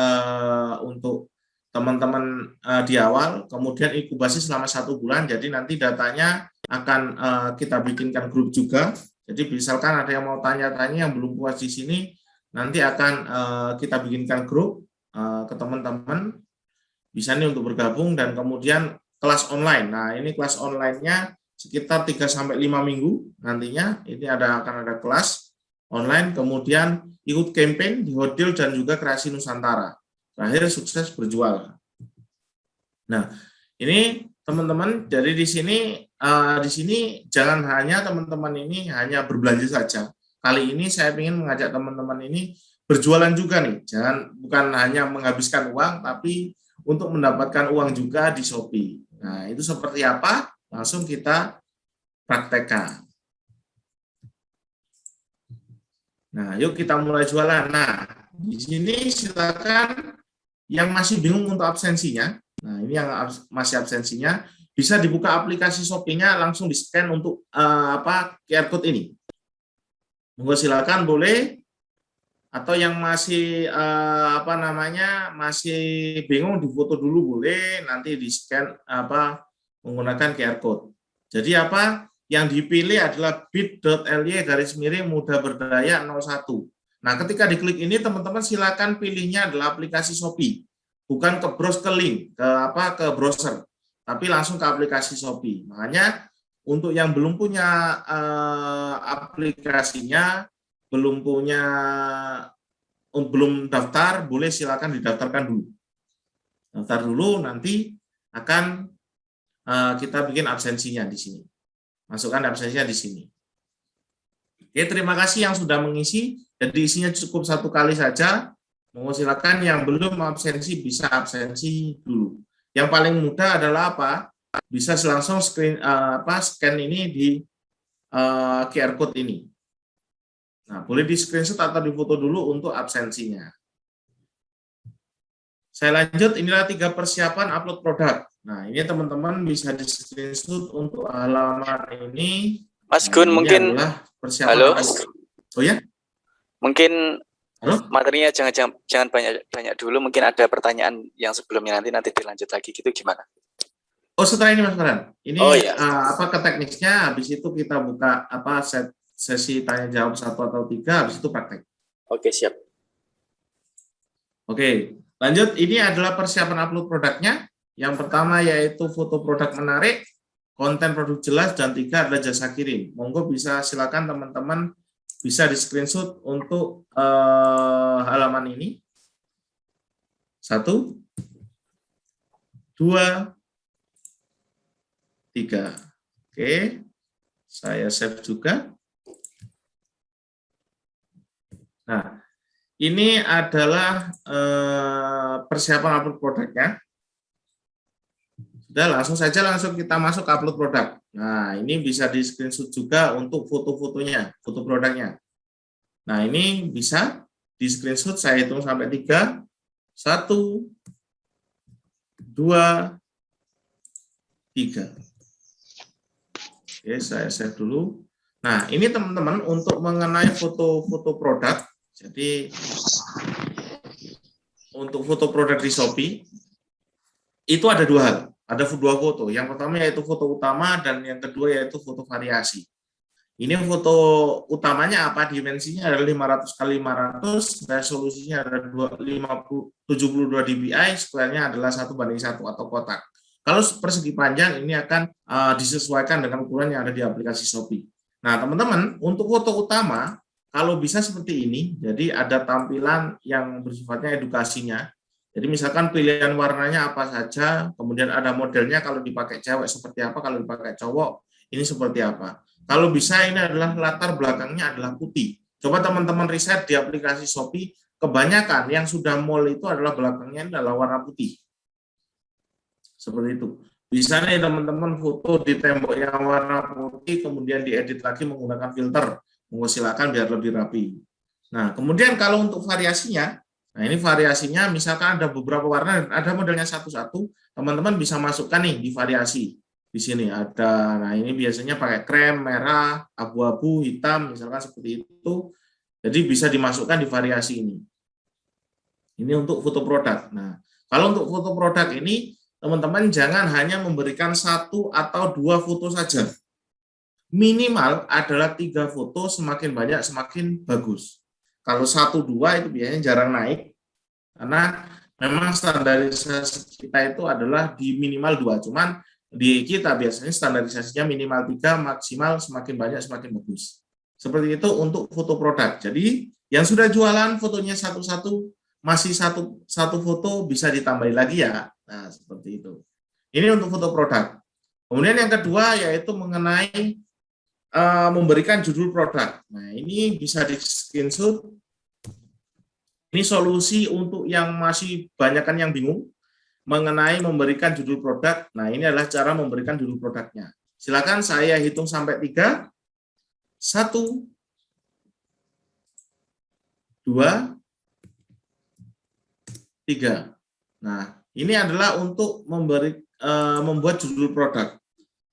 untuk teman-teman di awal, kemudian inkubasi selama 1 bulan, jadi nanti datanya akan kita bikinkan grup juga. Jadi misalkan ada yang mau tanya-tanya yang belum puas di sini, nanti akan kita bikinkan grup ke teman-teman, bisa nih untuk bergabung, dan kemudian kelas online. Nah, ini kelas online-nya sekitar 3-5 minggu nantinya, ini akan ada kelas online, kemudian ikut campaign di Hot Deal dan juga Kreasi Nusantara. Terakhir sukses berjual. Nah, ini teman-teman, jadi di sini jangan hanya teman-teman ini hanya berbelanja saja. Kali ini saya ingin mengajak teman-teman ini berjualan juga nih. Bukan hanya menghabiskan uang, tapi untuk mendapatkan uang juga di Shopee. Nah, itu seperti apa? Langsung kita praktekkan. Nah, yuk kita mulai jualan. Nah, di sini silakan yang masih bingung untuk absensinya. Nah, ini yang masih absensinya bisa dibuka aplikasi Shopee-nya, langsung di-scan untuk QR code ini. Monggo silakan boleh. Atau yang masih masih bingung, difoto dulu boleh, nanti di-scan menggunakan QR code. Jadi yang dipilih adalah bit.ly/mudah berdaya 01. Nah, ketika diklik ini teman-teman silakan pilihnya adalah aplikasi Shopee. Bukan ke link ke browser, tapi langsung ke aplikasi Shopee. Makanya untuk yang belum punya aplikasinya, belum daftar, boleh silakan didaftarkan dulu. Daftar dulu, nanti akan kita bikin absensinya di sini. Masukkan absensinya di sini. Oke, terima kasih yang sudah mengisi. Jadi isinya cukup 1 kali saja. Mau silakan yang belum absensi bisa absensi dulu. Yang paling mudah adalah bisa langsung scan ini di QR code ini. Nah, boleh di screenshot atau difoto dulu untuk absensinya. Saya lanjut, inilah 3 persiapan upload produk. Nah, ini teman-teman bisa di screenshot untuk halaman ini. Mas Gun, mungkin persiapan. halo. Oh ya? Mungkin halo? Materinya jangan banyak dulu. Mungkin ada pertanyaan yang sebelumnya nanti dilanjut lagi. Gitu gimana? Oh, setelah ini Mas Farhan. Ini iya. ke teknisnya. Habis itu kita buka sesi tanya jawab 1 atau 3. Habis itu praktek. Oke, siap. Oke, lanjut. Ini adalah persiapan upload produknya. Yang pertama yaitu foto produk menarik, konten produk jelas, dan 3 adalah jasa kirim. Monggo bisa silakan teman-teman bisa di screenshot untuk halaman ini. 1, 2, 3. Oke, saya save juga. Nah, ini adalah persiapan upload produknya. Sudah, langsung kita masuk ke upload produk. Nah, ini bisa di screenshot juga untuk foto-fotonya, foto produknya. Nah, ini bisa di screenshot, saya hitung sampai 3. 1, 2, 3. Oke, saya save dulu. Nah, ini teman-teman untuk mengenai foto-foto produk. Jadi, untuk foto produk di Shopee, itu ada 2 hal. Ada 2 foto. Yang pertama yaitu foto utama dan yang kedua yaitu foto variasi. Ini foto utamanya dimensinya adalah 500 x 500, resolusinya adalah 72 dpi, square-nya adalah 1:1 atau kotak. Kalau persegi panjang ini akan disesuaikan dengan ukuran yang ada di aplikasi Shopee. Nah, teman-teman, untuk foto utama kalau bisa seperti ini, jadi ada tampilan yang bersifatnya edukasinya. Jadi misalkan pilihan warnanya apa saja, kemudian ada modelnya kalau dipakai cewek seperti apa, kalau dipakai cowok ini seperti apa. Kalau bisa ini adalah latar belakangnya adalah putih. Coba teman-teman riset di aplikasi Shopee, kebanyakan yang sudah mall itu adalah belakangnya adalah warna putih. Seperti itu. Bisa nih teman-teman foto di tembok yang warna putih, kemudian diedit lagi menggunakan filter. Silakan biar lebih rapi. Nah, kemudian kalau untuk variasinya, nah ini variasinya misalkan ada beberapa warna, ada modelnya satu-satu, teman-teman bisa masukkan nih di variasi. Di sini ada, nah ini biasanya pakai krem, merah, abu-abu, hitam, misalkan seperti itu. Jadi bisa dimasukkan di variasi ini. Ini untuk foto produk. Nah, kalau untuk foto produk ini, teman-teman jangan hanya memberikan 1 atau 2 foto saja. Minimal adalah 3 foto, semakin banyak semakin bagus. Kalau 1, 2 itu biasanya jarang naik, karena memang standarisasi kita itu adalah di minimal 2. Cuman di kita biasanya standarisasinya minimal 3, maksimal semakin banyak semakin bagus. Seperti itu untuk foto produk. Jadi yang sudah jualan fotonya satu-satu, masih satu foto bisa ditambahin lagi ya. Nah, seperti itu. Ini untuk foto produk. Kemudian yang kedua yaitu mengenai memberikan judul produk. Nah, ini bisa di screenshot. Ini solusi untuk yang masih banyakkan yang bingung mengenai memberikan judul produk. Nah, ini adalah cara memberikan judul produknya. Silakan saya hitung sampai 3. 1, 2, 3. Nah, ini adalah untuk membuat judul produk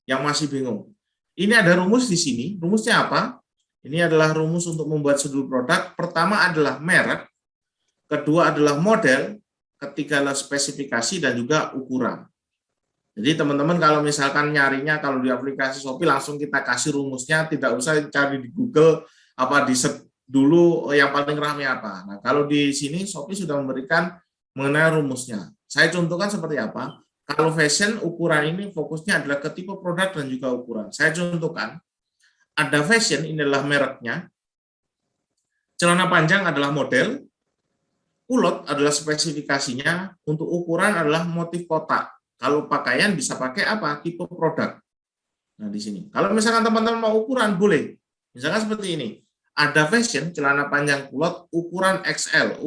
yang masih bingung. Ini ada rumus di sini. Rumusnya apa? Ini adalah rumus untuk membuat judul produk. Pertama adalah merek, kedua adalah model, ketiga adalah spesifikasi dan juga ukuran. Jadi teman-teman kalau misalkan nyarinya kalau di aplikasi Shopee langsung kita kasih rumusnya, tidak usah cari di Google apa di search dulu yang paling ramai apa. Nah, kalau di sini Shopee sudah memberikan mengenai rumusnya. Saya contohkan seperti apa. Kalau fashion ukuran ini fokusnya adalah ke tipe produk dan juga ukuran. Saya contohkan, ada fashion ini adalah mereknya, celana panjang adalah model, kulot adalah spesifikasinya, untuk ukuran adalah motif kotak. Kalau pakaian bisa pakai apa? Tipe produk. Nah, di sini. Kalau misalkan teman-teman mau ukuran, boleh. Misalkan seperti ini. Ada fashion, celana panjang kulot, ukuran XL,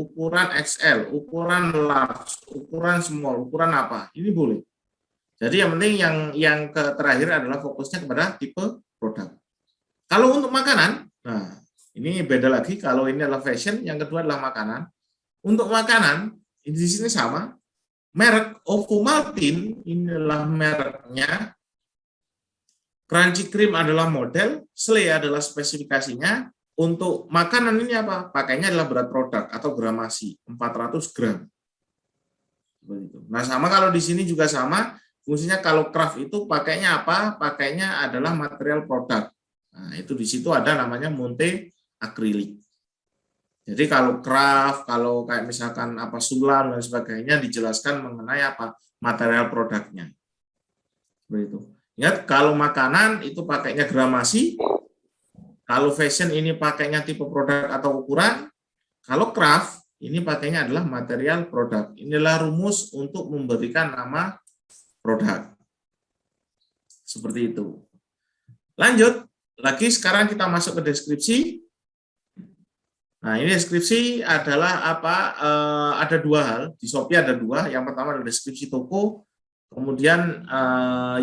ukuran large, ukuran small, ukuran apa. Ini boleh. Jadi yang penting yang terakhir adalah fokusnya kepada tipe produk. Kalau untuk makanan, nah ini beda lagi. Kalau ini adalah fashion, yang kedua adalah makanan. Untuk makanan, di sini sama. Merek Ovomaltine, ini adalah mereknya. Crunchy Cream adalah model, Slay adalah spesifikasinya. Untuk makanan ini apa? Pakainya adalah berat produk atau gramasi, 400 gram. Nah, sama kalau di sini juga sama, fungsinya kalau craft itu pakainya apa? Pakainya adalah material produk. Nah, itu di situ ada namanya monte akrilik. Jadi kalau craft, kalau kayak misalkan apa sulam dan sebagainya dijelaskan mengenai apa? Material produknya. Seperti itu. Ingat, kalau makanan itu pakainya gramasi, kalau fashion ini pakainya tipe produk atau ukuran, kalau craft ini pakainya adalah material produk. Inilah rumus untuk memberikan nama produk. Seperti itu. Lanjut, lagi sekarang kita masuk ke deskripsi. Nah, ini deskripsi adalah apa? Ada dua hal. Di Shopee ada dua. Yang pertama adalah deskripsi toko. Kemudian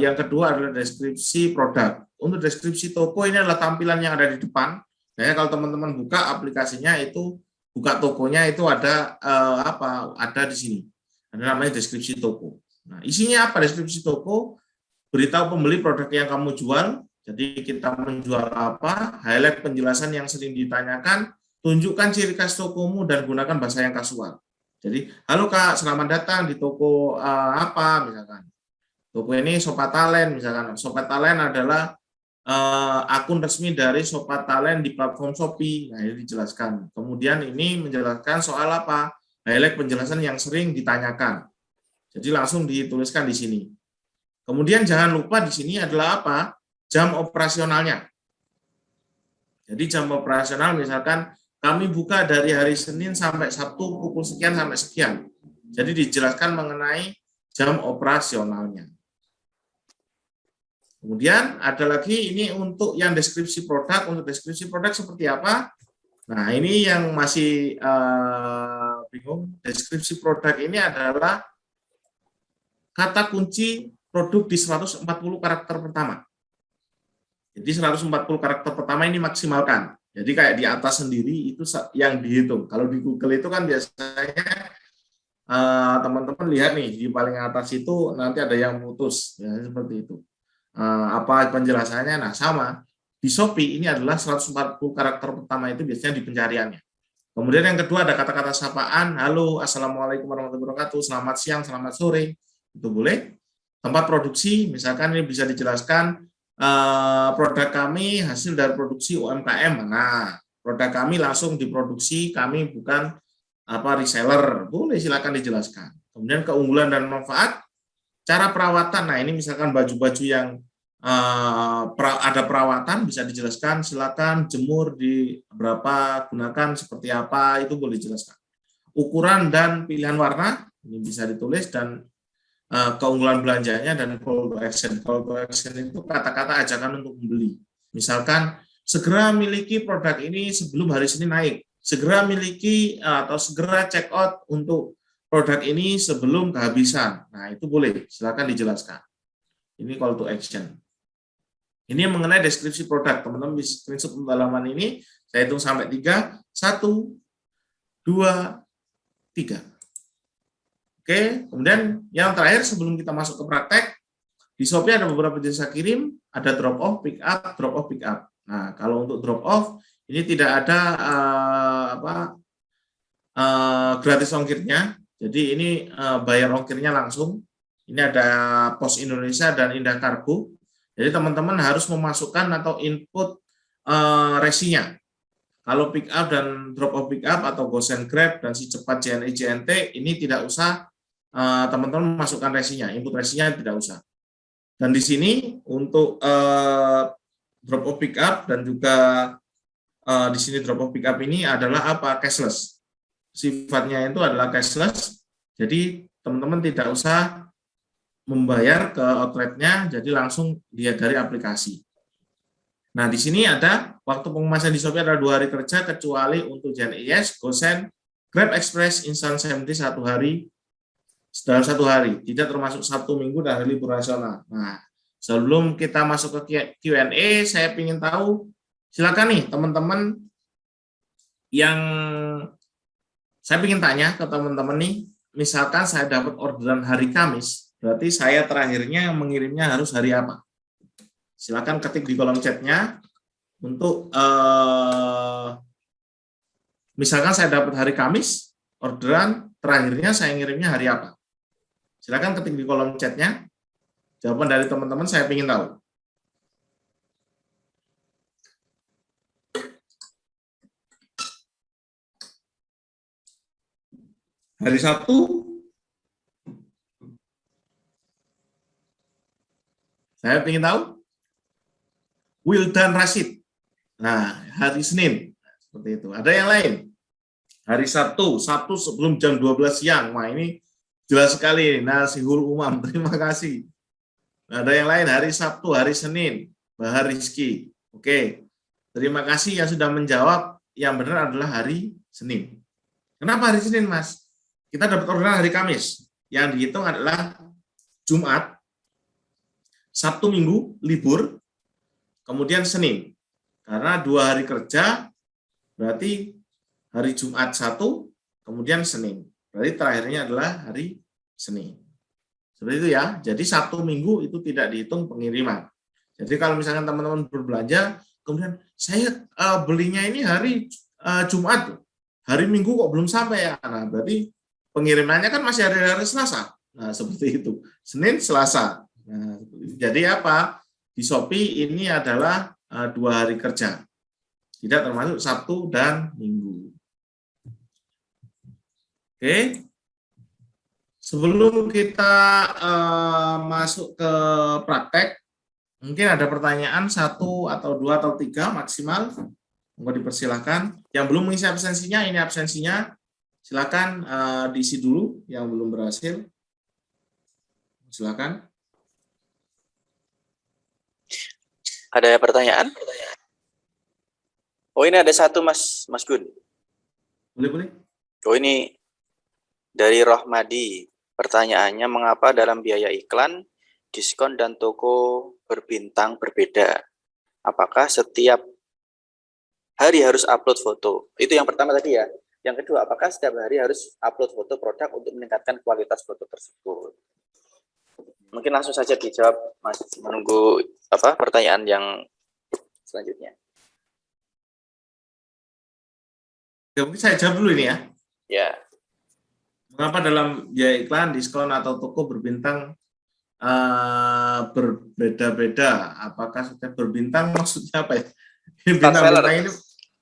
yang kedua adalah deskripsi produk. Untuk deskripsi toko ini adalah tampilan yang ada di depan. Nah, kalau teman-teman buka aplikasinya itu buka tokonya itu ada ada di sini. Ada namanya deskripsi toko. Nah, isinya apa deskripsi toko? Beritahu pembeli produk yang kamu jual. Jadi kita menjual apa? Highlight penjelasan yang sering ditanyakan. Tunjukkan ciri khas tokomu dan gunakan bahasa yang kasual. Jadi, halo Kak, selamat datang di toko apa misalkan. Toko ini Sobat Talent misalkan. Sobat Talent adalah akun resmi dari Sobat Talent di platform Shopee. Nah, ini dijelaskan. Kemudian ini menjelaskan soal apa? Highlight penjelasan yang sering ditanyakan. Jadi langsung dituliskan di sini. Kemudian jangan lupa di sini adalah apa? Jam operasionalnya. Jadi jam operasional misalkan kami buka dari hari Senin sampai Sabtu pukul sekian sampai sekian. Jadi dijelaskan mengenai jam operasionalnya. Kemudian ada lagi ini untuk yang deskripsi produk. Untuk deskripsi produk seperti apa? Nah, ini yang masih bingung. Deskripsi produk ini adalah kata kunci produk di 140 karakter pertama. Jadi 140 karakter pertama ini maksimalkan. Jadi kayak di atas sendiri itu yang dihitung. Kalau di Google itu kan biasanya teman-teman lihat nih di paling atas itu nanti ada yang putus, ya seperti itu. Apa penjelasannya? Nah, sama di Shopee ini adalah 140 karakter pertama itu biasanya di pencariannya. Kemudian yang kedua ada kata-kata sapaan, halo, assalamualaikum warahmatullahi wabarakatuh, selamat siang, selamat sore, itu boleh. Tempat produksi, misalkan ini bisa dijelaskan produk kami hasil dari produksi UMKM. Nah, produk kami langsung diproduksi, kami bukan reseller, boleh silakan dijelaskan. Kemudian keunggulan dan manfaat. Cara perawatan, nah ini misalkan baju-baju yang ada perawatan bisa dijelaskan, silakan jemur di berapa, gunakan seperti apa, itu boleh dijelaskan. Ukuran dan pilihan warna, ini bisa ditulis dan keunggulan belanjanya dan call to action. Call to action itu kata-kata ajakan untuk membeli. Misalkan segera miliki produk ini sebelum hari Senin naik. Segera miliki atau segera check out untuk produk ini sebelum kehabisan. Nah, itu boleh. Silakan dijelaskan. Ini call to action. Ini yang mengenai deskripsi produk. Teman-teman bisa screenshot pendalaman ini. Saya hitung sampai 3. 1, 2, 3. Oke, kemudian yang terakhir sebelum kita masuk ke praktek, di Shopee ada beberapa jasa kirim, ada drop off, pick up, drop off, pick up. Nah, kalau untuk drop off ini tidak ada gratis ongkirnya, jadi ini bayar ongkirnya langsung. Ini ada Pos Indonesia dan Indah Kargo. Jadi teman-teman harus memasukkan atau input resinya. Kalau pick up dan drop off pick up atau Gosen Grab dan si cepat JNE JNT ini tidak usah teman-teman masukkan resinya, input resinya tidak usah. Dan di sini untuk drop off pick up dan juga di sini drop off pick up ini adalah apa? Cashless. Sifatnya itu adalah cashless. Jadi teman-teman tidak usah membayar ke outletnya, jadi langsung dia dari aplikasi. Nah, di sini ada waktu pengemasan di Shopee ada 2 hari kerja kecuali untuk JNE, Gosen, Grab Express, Instant SMT 1 hari dalam 1 hari, tidak termasuk Sabtu, Minggu, dan hari libur nasional. Nah, sebelum kita masuk ke Q&A, saya ingin tahu, silakan nih teman-teman yang saya ingin tanya ke teman-teman nih, misalkan saya dapat orderan hari Kamis, berarti saya terakhirnya mengirimnya harus hari apa? Silakan ketik di kolom chatnya untuk misalkan saya dapat hari Kamis, orderan terakhirnya saya ngirimnya hari apa? Silakan ketik di kolom chatnya. Jawaban dari teman-teman saya ingin tahu. Hari Sabtu, saya ingin tahu. Wildan Rashid. Nah, hari Senin. Seperti itu. Ada yang lain? Hari Sabtu sebelum jam 12 siang. Wah, ini jelas sekali. Nasihul Umam, terima kasih. Nah, ada yang lain? Hari Sabtu, hari Senin. Bahar Rizky. Oke. Terima kasih yang sudah menjawab. Yang benar adalah hari Senin. Kenapa hari Senin, Mas? Kita dapat orderan hari Kamis. Yang dihitung adalah Jumat, Sabtu, Minggu, libur, kemudian Senin. Karena 2 hari kerja, berarti hari Jumat 1, kemudian Senin. Berarti terakhirnya adalah hari Senin. Seperti itu ya. Jadi Sabtu, Minggu itu tidak dihitung pengiriman. Jadi kalau misalkan teman-teman berbelanja, kemudian saya belinya ini hari Jumat, hari Minggu kok belum sampai ya. Nah, berarti pengirimannya kan masih hari-hari Selasa. Nah, seperti itu. Senin, Selasa. Nah, jadi apa? Di Shopee ini adalah 2 hari kerja. Tidak termasuk Sabtu dan Minggu. Oke. Sebelum kita masuk ke praktek, mungkin ada pertanyaan 1 atau 2 atau 3 maksimal. Monggo dipersilahkan. Yang belum mengisi absensinya, ini absensinya. Silakan diisi dulu yang belum berhasil. Silakan. Ada pertanyaan? Oh, ini ada 1, Mas Gun. Boleh. Oh, ini dari Rohmadi. Pertanyaannya, mengapa dalam biaya iklan, diskon dan toko berbintang berbeda? Apakah setiap hari harus upload foto? Itu yang pertama tadi ya. Yang kedua, apakah setiap hari harus upload foto produk untuk meningkatkan kualitas foto tersebut? Mungkin langsung saja dijawab, Mas. Menunggu pertanyaan yang selanjutnya. Ya, mungkin saya jawab dulu ini ya. Ya. Mengapa dalam biaya iklan, diskon atau toko berbintang berbeda-beda? Apakah setiap berbintang maksudnya apa ya? Bintang-bintang ini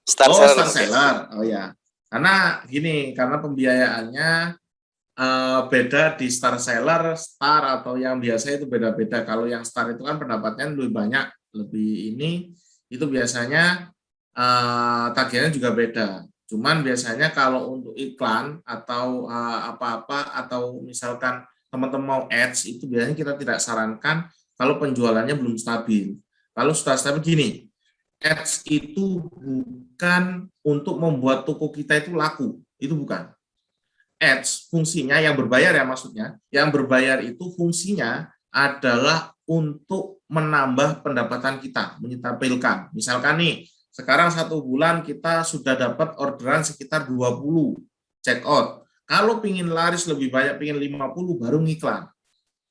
Star seller. Oh ya. Karena gini, karena pembiayaannya beda di star seller, star atau yang biasa itu beda-beda. Kalau yang star itu kan pendapatnya lebih banyak, lebih ini, itu biasanya tagihannya juga beda. Cuman biasanya kalau untuk iklan atau apa-apa atau misalkan teman-teman mau ads itu biasanya kita tidak sarankan kalau penjualannya belum stabil. Kalau sudah stabil gini, ads itu bukan untuk membuat toko kita itu laku, itu bukan. Ads fungsinya yang berbayar ya maksudnya, yang berbayar itu fungsinya adalah untuk menambah pendapatan kita, menyetabilkan. Misalkan nih, sekarang 1 bulan kita sudah dapat orderan sekitar 20 check out. Kalau pingin laris lebih banyak, pingin 50 baru ngiklan.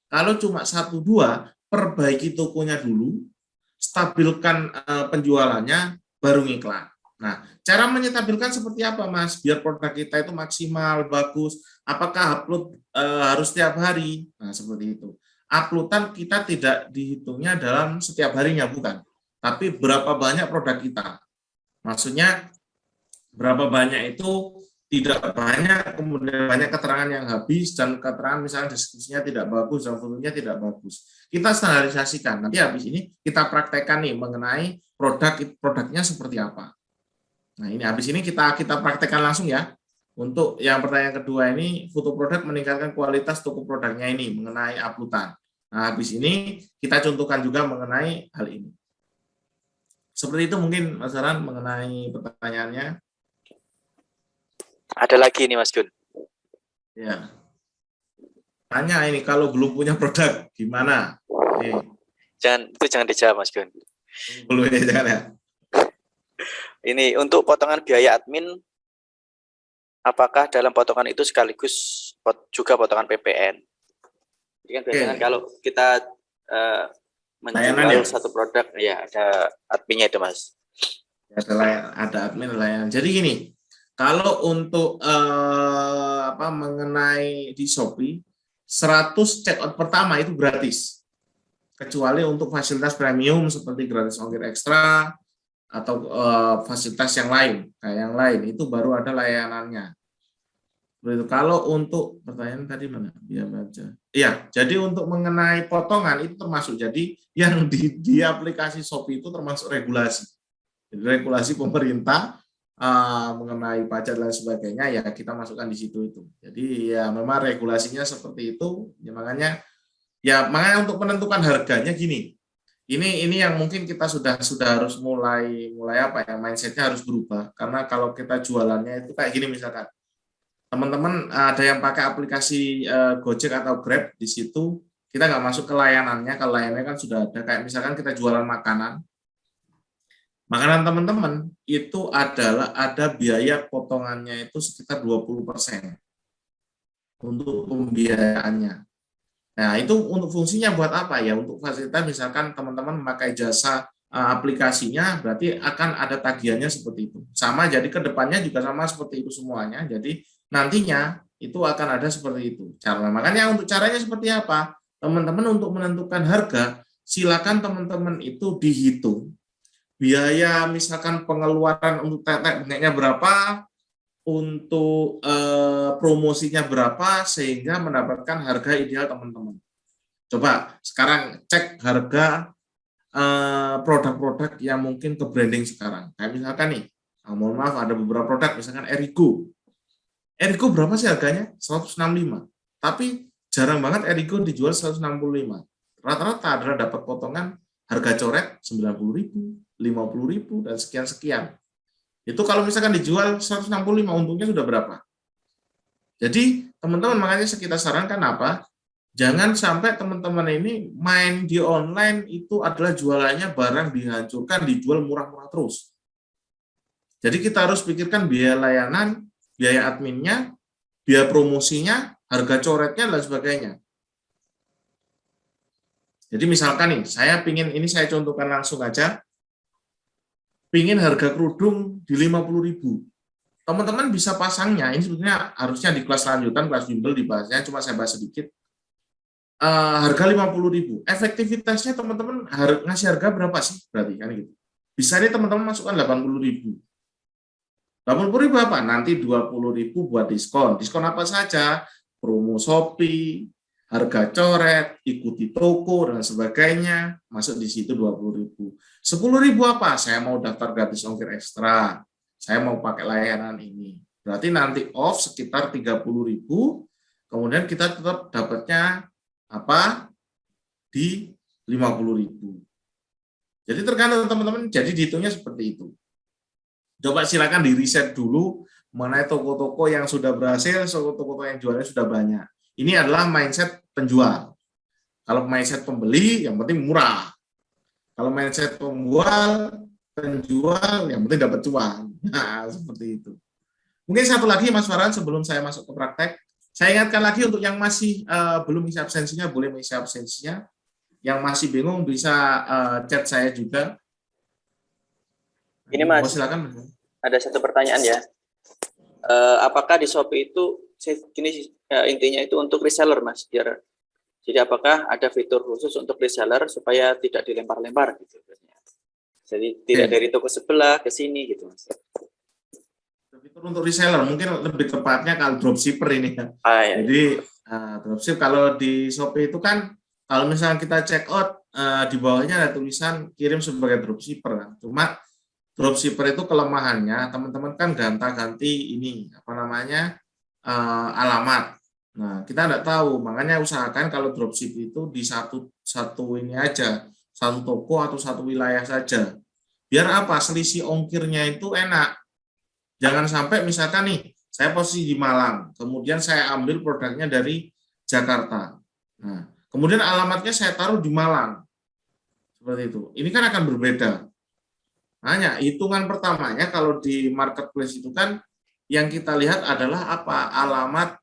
Kalau cuma 1-2, perbaiki tokonya dulu, stabilkan penjualannya, baru ngiklan. Nah, cara menyetabilkan seperti apa, Mas? Biar produk kita itu maksimal, bagus. Apakah upload harus setiap hari? Nah, seperti itu. Uploadan kita tidak dihitungnya dalam setiap harinya, bukan. Tapi berapa banyak produk kita. Maksudnya, berapa banyak itu tidak banyak, kemudian banyak keterangan yang habis, dan keterangan misalnya deskripsinya tidak bagus, dan fotonya tidak bagus. Kita standarisasikan. Nanti habis ini kita praktekkan nih mengenai produknya seperti apa. Nah, ini habis ini kita praktekkan langsung ya. Untuk yang pertanyaan kedua ini, foto produk meningkatkan kualitas toko produknya ini mengenai uploadan. Nah, habis ini kita contohkan juga mengenai hal ini. Seperti itu mungkin Mas Aran mengenai pertanyaannya. Ada lagi nih Mas Gun. Ya. Tanya ini kalau belum punya produk gimana? Jangan dijawab Mas Gun. Belum ya, jangan ya. Ini untuk potongan biaya admin, apakah dalam potongan itu sekaligus juga potongan PPN? Jadi kan biasanya kalau kita menjual satu produk, ya ada adminnya itu Mas. Ada admin layanan. Jadi gini, kalau untuk mengenai di Shopee, 100 checkout pertama itu gratis. Kecuali untuk fasilitas premium seperti gratis ongkir ekstra, atau fasilitas yang lain, kayak yang lain itu baru ada layanannya. Begitu. Kalau untuk pertanyaan tadi mana? Dia baca. Iya, jadi untuk mengenai potongan itu termasuk. Jadi yang di aplikasi Shopee itu termasuk regulasi. Jadi regulasi pemerintah mengenai pajak dan sebagainya ya kita masukkan di situ itu. Jadi ya memang regulasinya seperti itu. Ya makanya untuk menentukan harganya gini. Ini yang mungkin kita sudah harus mulai apa ya, mindsetnya harus berubah, karena kalau kita jualannya itu kayak gini, misalkan teman-teman ada yang pakai aplikasi Gojek atau Grab, di situ kita nggak masuk ke layanannya, kalau layanannya kan sudah ada, kayak misalkan kita jualan makanan teman-teman itu adalah ada biaya potongannya itu sekitar 20% untuk pembiayaannya. Nah, itu untuk fungsinya buat apa ya? Untuk fasilitas misalkan teman-teman memakai jasa aplikasinya, berarti akan ada tagihannya seperti itu. Sama, jadi ke depannya juga sama seperti itu semuanya. Jadi nantinya itu akan ada seperti itu. Makanya untuk caranya seperti apa? Teman-teman untuk menentukan harga, silakan teman-teman itu dihitung. Biaya misalkan pengeluaran untuk tetek bengeknya berapa, untuk promosinya berapa, sehingga mendapatkan harga ideal teman-teman. Coba sekarang cek harga produk-produk yang mungkin ke branding sekarang. Kayak misalkan nih, mohon maaf ada beberapa produk, misalkan Erigo. Erigo berapa sih harganya? 165. Tapi jarang banget Erigo dijual 165. Rata-rata adalah dapat potongan harga coret 90.000, 50.000, dan sekian-sekian. Itu kalau misalkan dijual 165, untungnya sudah berapa? Jadi teman-teman makanya kita sarankan apa? Jangan sampai teman-teman ini main di online itu adalah jualannya barang dihancurkan, dijual murah-murah terus. Jadi kita harus pikirkan biaya layanan, biaya adminnya, biaya promosinya, harga coretnya, dan sebagainya. Jadi misalkan nih, saya contohkan langsung aja, pingin harga kerudung di 50.000. Teman-teman bisa pasangnya, ini sebetulnya harusnya di kelas lanjutan, kelas bimbel dibahasnya, cuma saya bahas sedikit. Harga 50.000. Efektivitasnya teman-teman ngasih harga berapa sih? Berarti kan gitu. Bisa nih teman-teman masukkan 80.000. 80.000 apa? Nanti 20.000 buat diskon. Diskon apa saja? Promo Shopee, harga coret, ikuti toko, dan sebagainya, masuk di situ 20.000. 10.000 apa? Saya mau daftar gratis ongkir ekstra. Saya mau pakai layanan ini. Berarti nanti off sekitar 30.000, kemudian kita tetap dapatnya apa? Di 50.000. Jadi tergantung teman-teman, jadi dihitungnya seperti itu. Coba silakan di riset dulu mengenai toko-toko yang sudah berhasil, toko-toko yang jualnya sudah banyak. Ini adalah mindset penjual. Kalau mindset pembeli, yang penting murah. Kalau mindset penjual, yang penting dapat cuan. Nah, seperti itu. Mungkin satu lagi Mas Farhan sebelum saya masuk ke praktek, saya ingatkan lagi untuk yang masih belum isi absensinya, boleh mengisi absensinya. Yang masih bingung bisa chat saya juga. Ini Mas, silakan. ada satu pertanyaan ya. Apakah di Shopee itu gini intinya itu untuk reseller Mas, biar jadi apakah ada fitur khusus untuk reseller supaya tidak dilempar-lempar gitu. Jadi tidak dari toko sebelah ke sini gitu Mas. Fitur untuk reseller mungkin lebih tepatnya kalau dropshipper ini ya. Ya. Jadi dropship kalau di Shopee itu kan kalau misalnya kita check out di bawahnya ada tulisan kirim sebagai dropshipper. Cuma dropshipper itu kelemahannya teman-teman kan ganti ini apa namanya alamat. Nah, kita tidak tahu, makanya usahakan kalau dropship itu di satu ini aja, satu toko atau satu wilayah saja. Biar apa? Selisih ongkirnya itu enak. Jangan sampai misalkan nih, saya posisi di Malang, kemudian saya ambil produknya dari Jakarta. Nah, kemudian alamatnya saya taruh di Malang. Seperti itu. Ini kan akan berbeda. Hanya hitungan pertamanya kalau di marketplace itu kan yang kita lihat adalah apa? Alamat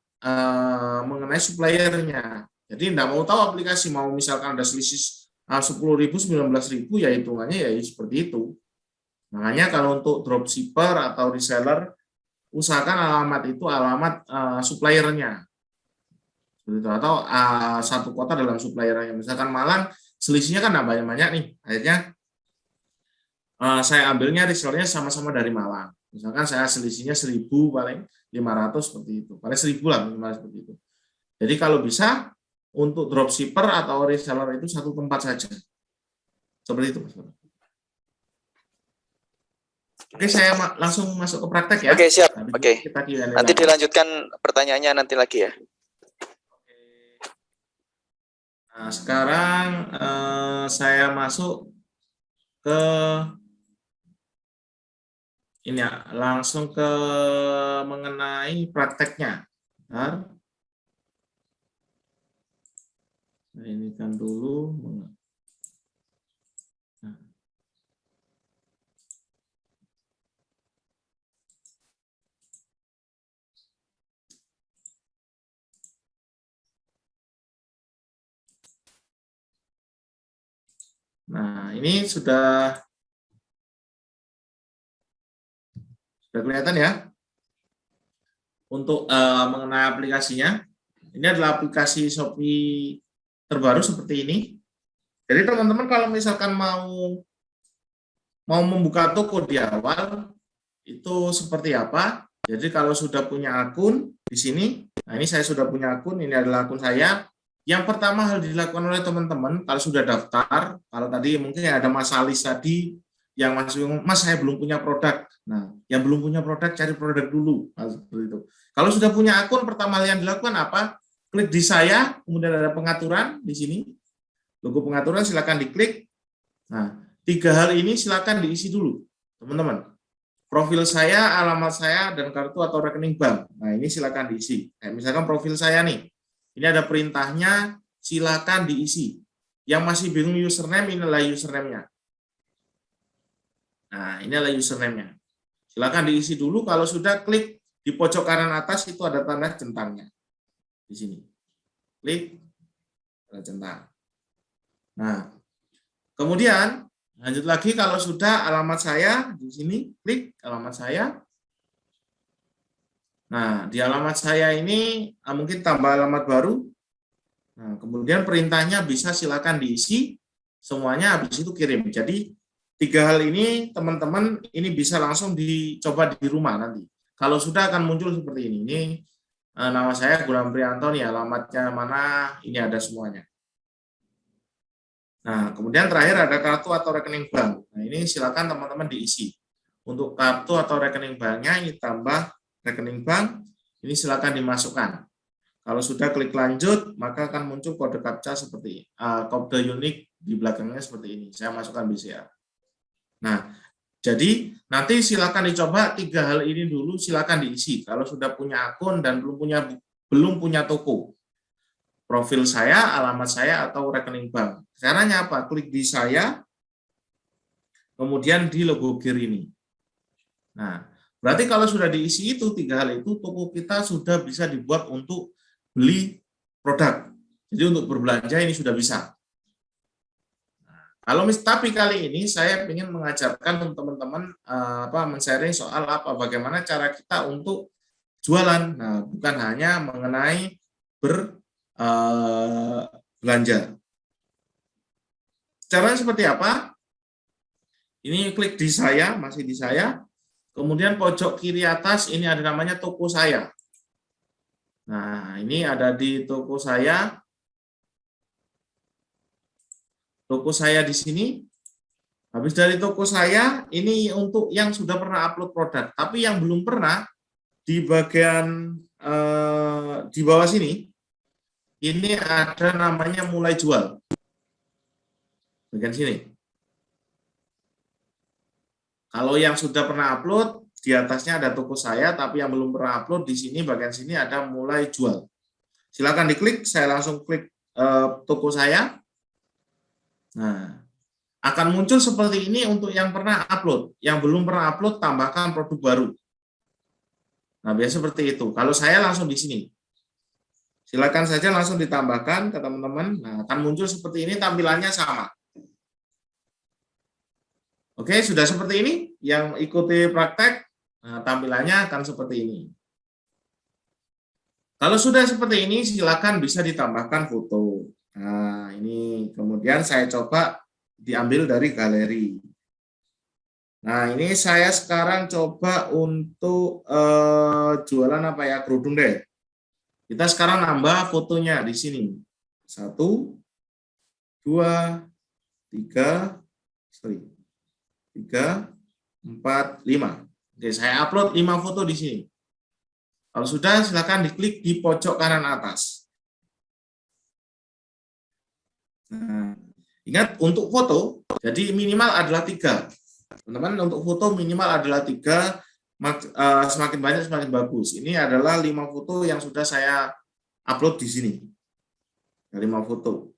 mengenai suppliernya. Jadi tidak mau tahu aplikasi, mau misalkan ada selisih 10.000, 19.000 ya hitungannya ya seperti itu. Makanya kalau untuk dropshipper atau reseller usahakan alamat itu alamat suppliernya. Seperti itu. Atau satu kota dalam suppliernya. Misalkan Malang selisihnya kan tidak banyak-banyak nih. Akhirnya saya ambilnya resellernya sama-sama dari Malang. Misalkan saya selisihnya 1.000 paling 500 seperti itu. Paling 1.000 lah minimal seperti itu. Jadi kalau bisa untuk dropshipper atau reseller itu satu tempat saja. Seperti itu Mas. Oke, saya langsung masuk ke praktek ya. Oke, siap. Nah, Oke. Nanti dilanjutkan pertanyaannya nanti lagi ya. Nah, sekarang saya masuk ke ini ya, langsung ke mengenai prakteknya. Bentar. Nah, ini kan dulu. Nah, ini sudah kelihatan ya. Untuk mengenai aplikasinya, ini adalah aplikasi Shopee terbaru seperti ini. Jadi teman-teman kalau misalkan mau membuka toko di awal, itu seperti apa? Jadi kalau sudah punya akun di sini, nah ini saya sudah punya akun, ini adalah akun saya. Yang pertama hal dilakukan oleh teman-teman, kalau sudah daftar, kalau tadi mungkin ada Mas Alis tadi, yang masih Mas saya belum punya produk. Nah, yang belum punya produk cari produk dulu. Nah, seperti itu. Kalau sudah punya akun, pertama yang dilakukan apa? Klik di saya, kemudian ada pengaturan di sini. Logo pengaturan silakan diklik. Nah, 3 hal ini silakan diisi dulu, teman-teman. Profil saya, alamat saya, dan kartu atau rekening bank. Nah, ini silakan diisi. Misalkan profil saya nih, ini ada perintahnya, silakan diisi. Yang masih bingung username, inilah username-nya. Nah, ini adalah username-nya. Silakan diisi dulu. Kalau sudah, klik di pojok kanan atas itu ada tanda centangnya. Di sini. Klik tanda centang. Nah, kemudian lanjut lagi kalau sudah alamat saya di sini, klik alamat saya. Nah, di alamat saya ini mungkin tambah alamat baru. Nah, kemudian perintahnya bisa silakan diisi semuanya, habis itu kirim. Jadi 3 hal ini teman-teman ini bisa langsung dicoba di rumah nanti. Kalau sudah akan muncul seperti ini. Ini nama saya Gulam Prianto nih, alamatnya mana, ini ada semuanya. Nah, kemudian terakhir ada kartu atau rekening bank. Nah, ini silakan teman-teman diisi. Untuk kartu atau rekening banknya ini tambah rekening bank, ini silakan dimasukkan. Kalau sudah klik lanjut, maka akan muncul kode captcha seperti kode unik di belakangnya seperti ini. Saya masukkan BCA. Nah, jadi nanti silakan dicoba 3 hal ini dulu, silakan diisi. Kalau sudah punya akun dan belum punya toko, profil saya, alamat saya, atau rekening bank. Caranya apa? Klik di saya, kemudian di logo gear ini. Nah, berarti kalau sudah diisi itu 3 hal itu, toko kita sudah bisa dibuat untuk beli produk. Jadi untuk berbelanja ini sudah bisa. Tapi kali ini saya ingin mengajarkan teman-teman men-sharing soal bagaimana cara kita untuk jualan. Nah, bukan hanya mengenai belanja. Caranya seperti apa? Ini klik di saya, masih di saya. Kemudian pojok kiri atas ini ada namanya toko saya. Nah, ini ada di toko saya. Toko saya di sini. Habis dari toko saya, ini untuk yang sudah pernah upload produk. Tapi yang belum pernah, di bagian di bawah sini, ini ada namanya mulai jual. Bagian sini. Kalau yang sudah pernah upload, di atasnya ada toko saya, tapi yang belum pernah upload, di sini bagian sini ada mulai jual. Silakan diklik, saya langsung klik toko saya. Nah, akan muncul seperti ini untuk yang pernah upload. Yang belum pernah upload, tambahkan produk baru. Nah, biasa seperti itu. Kalau saya langsung di sini. Silakan saja langsung ditambahkan ke teman-teman. Nah, akan muncul seperti ini, tampilannya sama. Oke, sudah seperti ini. Yang ikuti praktek, nah, tampilannya akan seperti ini. Kalau sudah seperti ini, silakan bisa ditambahkan foto. Nah, ini kemudian saya coba diambil dari galeri. Nah, ini saya sekarang coba untuk jualan apa ya, kerudung deh. Kita sekarang nambah fotonya di sini. 1, 2, 3, 4, 5. Oke, saya upload 5 foto di sini. Kalau sudah, silakan diklik di pojok kanan atas. Nah, ingat untuk foto, jadi minimal adalah 3. Teman-teman, untuk foto minimal adalah 3. Semakin banyak semakin bagus. Ini adalah 5 foto yang sudah saya upload di sini. 5 foto.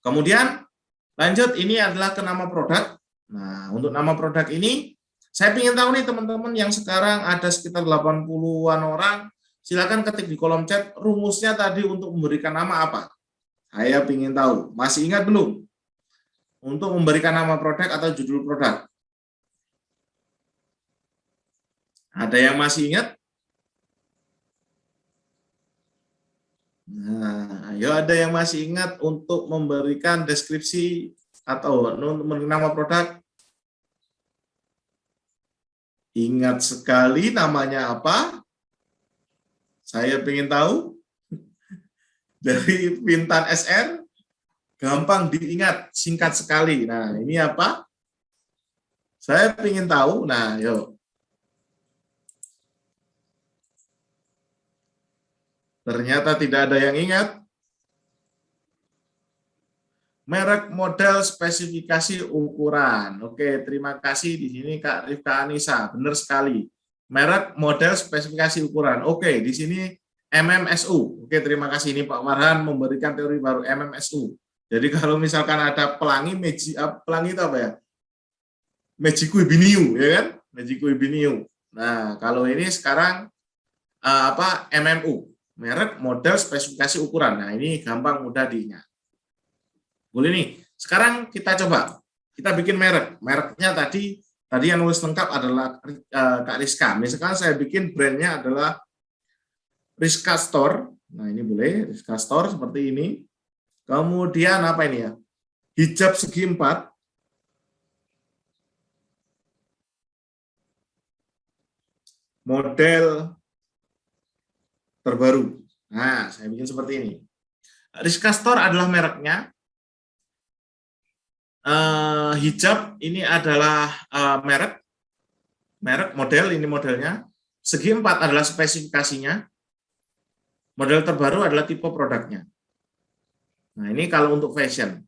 Kemudian lanjut, ini adalah ke nama produk. Nah, untuk nama produk ini, saya ingin tahu nih teman-teman yang sekarang ada sekitar 80-an orang, silakan ketik di kolom chat rumusnya tadi untuk memberikan nama apa. Saya ingin tahu. Masih ingat belum? Untuk memberikan nama produk atau judul produk. Ada yang masih ingat? Nah, ayo ada yang masih ingat untuk memberikan deskripsi atau nama produk? Ingat sekali namanya apa? Saya ingin tahu. Dari Pintan SR, gampang diingat, singkat sekali. Nah, ini apa? Saya ingin tahu. Nah, yuk. Ternyata tidak ada yang ingat. Merek, model, spesifikasi, ukuran. Oke, terima kasih di sini Kak Rifka Anissa. Benar sekali. Merek, model, spesifikasi, ukuran. Oke, di sini MMSU. Oke, terima kasih. Ini Pak Marhan memberikan teori baru MMSU. Jadi kalau misalkan ada pelangi, pelangi itu apa ya? Magiku Ibiniu, ya kan? Magiku Ibiniu. Nah, kalau ini sekarang MMU. Merek, model, spesifikasi, ukuran. Nah, ini gampang, mudah diingat. Boleh nih. Sekarang kita coba. Kita bikin merek. Mereknya tadi yang nulis lengkap adalah Kak Rizka. Misalkan saya bikin brandnya adalah Rizka Store. Nah, ini boleh. Rizka Store seperti ini. Kemudian apa ini ya? Hijab segi 4. Model terbaru. Nah, saya bikin seperti ini. Rizka Store adalah mereknya. Hijab ini adalah merek model, ini modelnya. Segi 4 adalah spesifikasinya. Model terbaru adalah tipe produknya. Nah, ini kalau untuk fashion.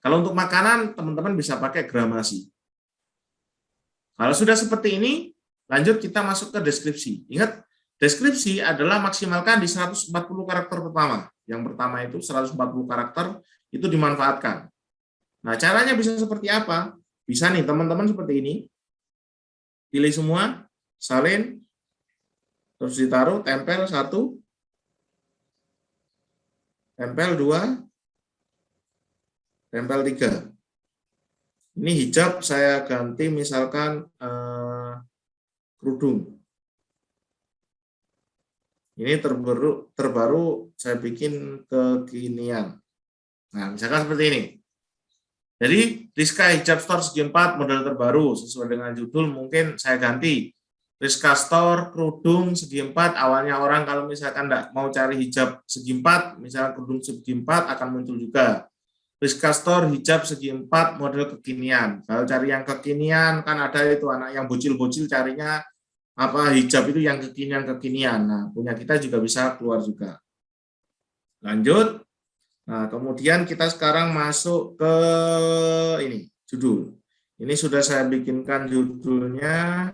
Kalau untuk makanan, teman-teman bisa pakai gramasi. Kalau sudah seperti ini, lanjut kita masuk ke deskripsi. Ingat, deskripsi adalah maksimalkan di 140 karakter pertama. Yang pertama itu 140 karakter, itu dimanfaatkan. Nah, caranya bisa seperti apa? Bisa nih, teman-teman seperti ini. Pilih semua, salin, terus ditaruh, tempel 1, tempel 2, tempel 3. Ini hijab saya ganti misalkan kerudung. Ini terbaru saya bikin kekinian. Nah, misalkan seperti ini. Jadi Rizka Hijab Store segi 4 model terbaru sesuai dengan judul mungkin saya ganti. Rizka Store kerudung segi 4, awalnya orang kalau misalkan enggak mau cari hijab segi 4, misalnya kerudung segi 4 akan muncul juga. Rizka Store hijab segi 4 model kekinian. Kalau cari yang kekinian kan ada itu anak yang bocil-bocil carinya apa hijab itu yang kekinian-kekinian. Nah, punya kita juga bisa keluar juga. Lanjut. Nah, kemudian kita sekarang masuk ke ini, judul. Ini sudah saya bikinkan judulnya.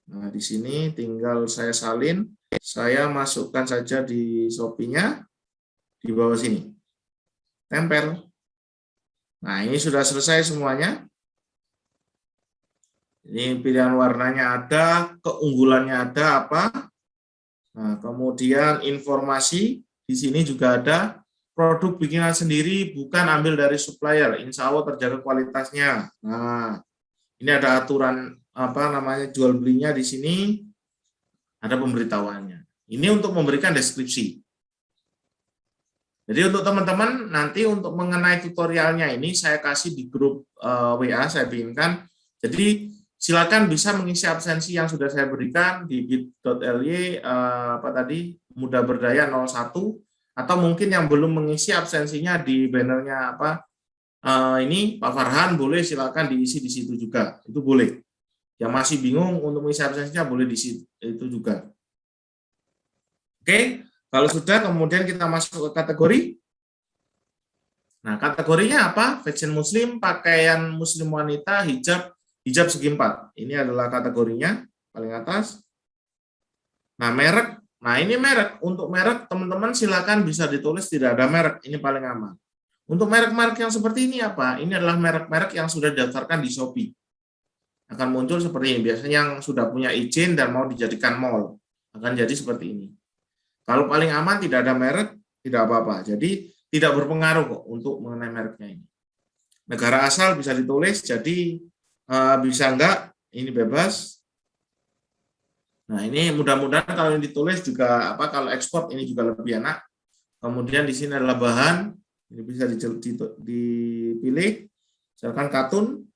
Nah, di sini tinggal saya salin. Saya masukkan saja di Shopee-nya di bawah sini. Tempel. Nah, ini sudah selesai semuanya. Ini pilihan warnanya ada, keunggulannya ada apa. Nah, kemudian informasi di sini juga ada. Produk bikinan sendiri bukan ambil dari supplier, insya Allah terjaga kualitasnya. Nah, ini ada aturan apa namanya jual belinya di sini, ada pemberitahuannya. Ini untuk memberikan deskripsi. Jadi untuk teman-teman nanti untuk mengenai tutorialnya ini saya kasih di grup WA saya bikinkan. Jadi silakan bisa mengisi absensi yang sudah saya berikan di bit.ly apa tadi Muda Berdaya 01 atau mungkin yang belum mengisi absensinya di bannernya apa ini Pak Farhan boleh silakan diisi di situ juga. Itu boleh. Yang masih bingung untuk mengisi absensinya boleh di situ itu juga. Oke. Kalau sudah, kemudian kita masuk ke kategori. Nah, kategorinya apa? Fashion muslim, pakaian muslim wanita, hijab segi 4. Ini adalah kategorinya, paling atas. Nah, merek. Nah, ini merek. Untuk merek, teman-teman silakan bisa ditulis tidak ada merek. Ini paling aman. Untuk merek-merek yang seperti ini apa? Ini adalah merek-merek yang sudah didaftarkan di Shopee. Akan muncul seperti ini. Biasanya yang sudah punya izin dan mau dijadikan mall. Akan jadi seperti ini. Kalau paling aman tidak ada merek, tidak apa-apa. Jadi tidak berpengaruh kok untuk mengenai mereknya ini. Negara asal bisa ditulis, jadi bisa enggak, ini bebas. Nah ini mudah-mudahan kalau ini ditulis juga apa kalau ekspor ini juga lebih enak. Kemudian di sini adalah bahan, ini bisa dipilih, misalkan katun.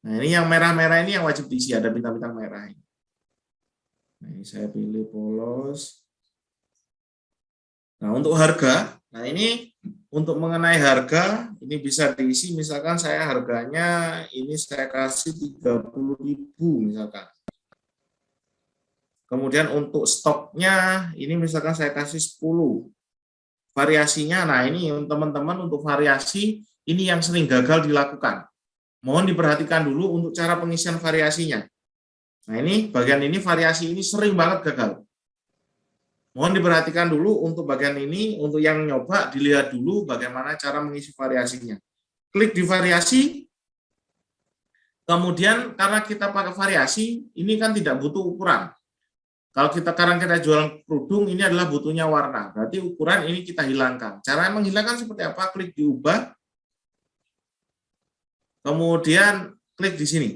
Nah ini yang merah-merah ini yang wajib diisi, ada bintang-bintang merah ini. Nah, ini saya pilih polos. Nah, untuk harga, nah ini untuk mengenai harga, ini bisa diisi, misalkan saya harganya, ini saya kasih 30.000 misalkan. Kemudian untuk stoknya, ini misalkan saya kasih 10. Variasinya, nah ini teman-teman untuk variasi, ini yang sering gagal dilakukan. Mohon diperhatikan dulu untuk cara pengisian variasinya. Nah ini bagian ini variasi ini sering banget gagal. Mohon diperhatikan dulu untuk bagian ini, untuk yang nyoba dilihat dulu bagaimana cara mengisi variasinya. Klik di variasi, kemudian karena kita pakai variasi, ini kan tidak butuh ukuran. Kalau sekarang kita jual kerudung, ini adalah butuhnya warna. Berarti ukuran ini kita hilangkan. Cara menghilangkan seperti apa? Klik diubah, kemudian klik di sini.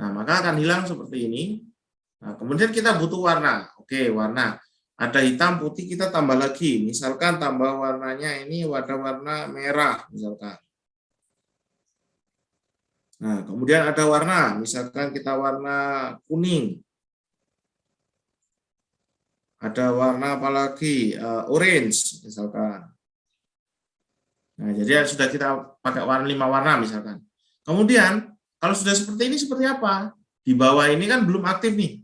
Nah, maka akan hilang seperti ini. Nah, kemudian kita butuh warna. Oke, warna. Ada hitam, putih, kita tambah lagi. Misalkan tambah warnanya ini warna merah, misalkan. Nah, kemudian ada warna. Misalkan kita warna kuning. Ada warna apa lagi? Orange, misalkan. Nah, jadi sudah kita pakai warna 5 warna, misalkan. Kemudian, kalau sudah seperti ini, seperti apa? Di bawah ini kan belum aktif nih.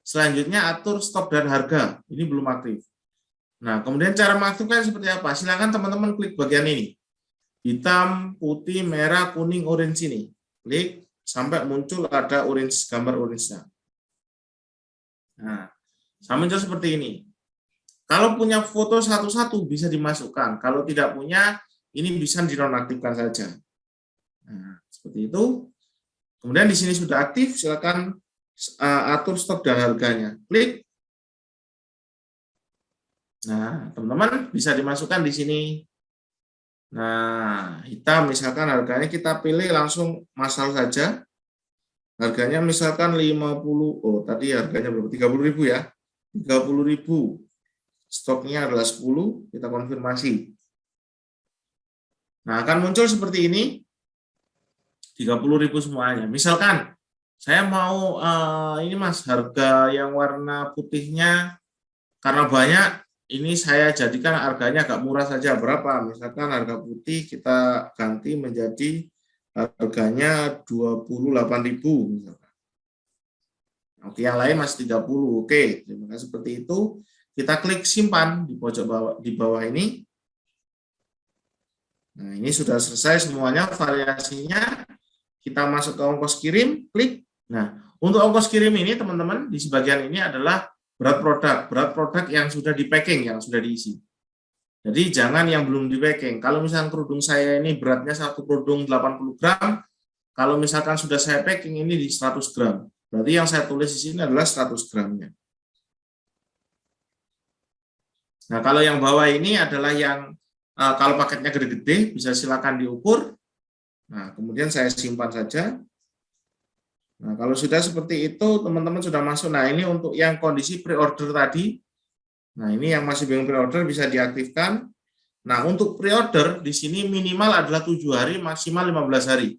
Selanjutnya atur stok dan harga. Ini belum aktif. Nah, kemudian cara mengaktifkan seperti apa? Silakan teman-teman klik bagian ini. Hitam, putih, merah, kuning, orange ini. Klik sampai muncul ada orange, gambar orange-nya. Nah, sama muncul seperti ini. Kalau punya foto satu-satu bisa dimasukkan. Kalau tidak punya, ini bisa dinonaktifkan saja. Nah, seperti itu. Kemudian di sini sudah aktif, silakan atur stok dan harganya. Klik. Nah, teman-teman bisa dimasukkan di sini. Nah, hitam misalkan harganya kita pilih langsung massal saja. Harganya misalkan 50, oh tadi harganya berapa? 30.000 ya. 30.000. Stoknya adalah 10, kita konfirmasi. Nah, akan muncul seperti ini. 30.000 semuanya. Misalkan saya mau ini Mas, harga yang warna putihnya karena banyak, ini saya jadikan harganya agak murah saja. Berapa? Misalkan harga putih kita ganti menjadi harganya 28.000 misalkan. Oke, yang lain masih 30. Oke, terima kasih. Seperti itu. Kita klik simpan di pojok bawah, di bawah ini. Nah, ini sudah selesai semuanya variasinya. Kita masuk ke ongkos kirim, klik. Nah, untuk ongkos kirim ini teman-teman di sebagian ini adalah berat produk yang sudah di packing, yang sudah diisi. Jadi jangan yang belum di packing. Kalau misalkan kerudung saya ini beratnya satu kerudung 80 gram, kalau misalkan sudah saya packing ini di 100 gram. Berarti yang saya tulis di sini adalah 100 gramnya. Nah, kalau yang bawah ini adalah yang kalau paketnya gede-gede bisa silakan diukur. Nah, kemudian saya simpan saja. Nah, kalau sudah seperti itu, teman-teman sudah masuk. Nah, ini untuk yang kondisi pre-order tadi. Nah, ini yang masih bingung pre-order bisa diaktifkan. Nah, untuk pre-order di sini minimal adalah 7 hari, maksimal 15 hari.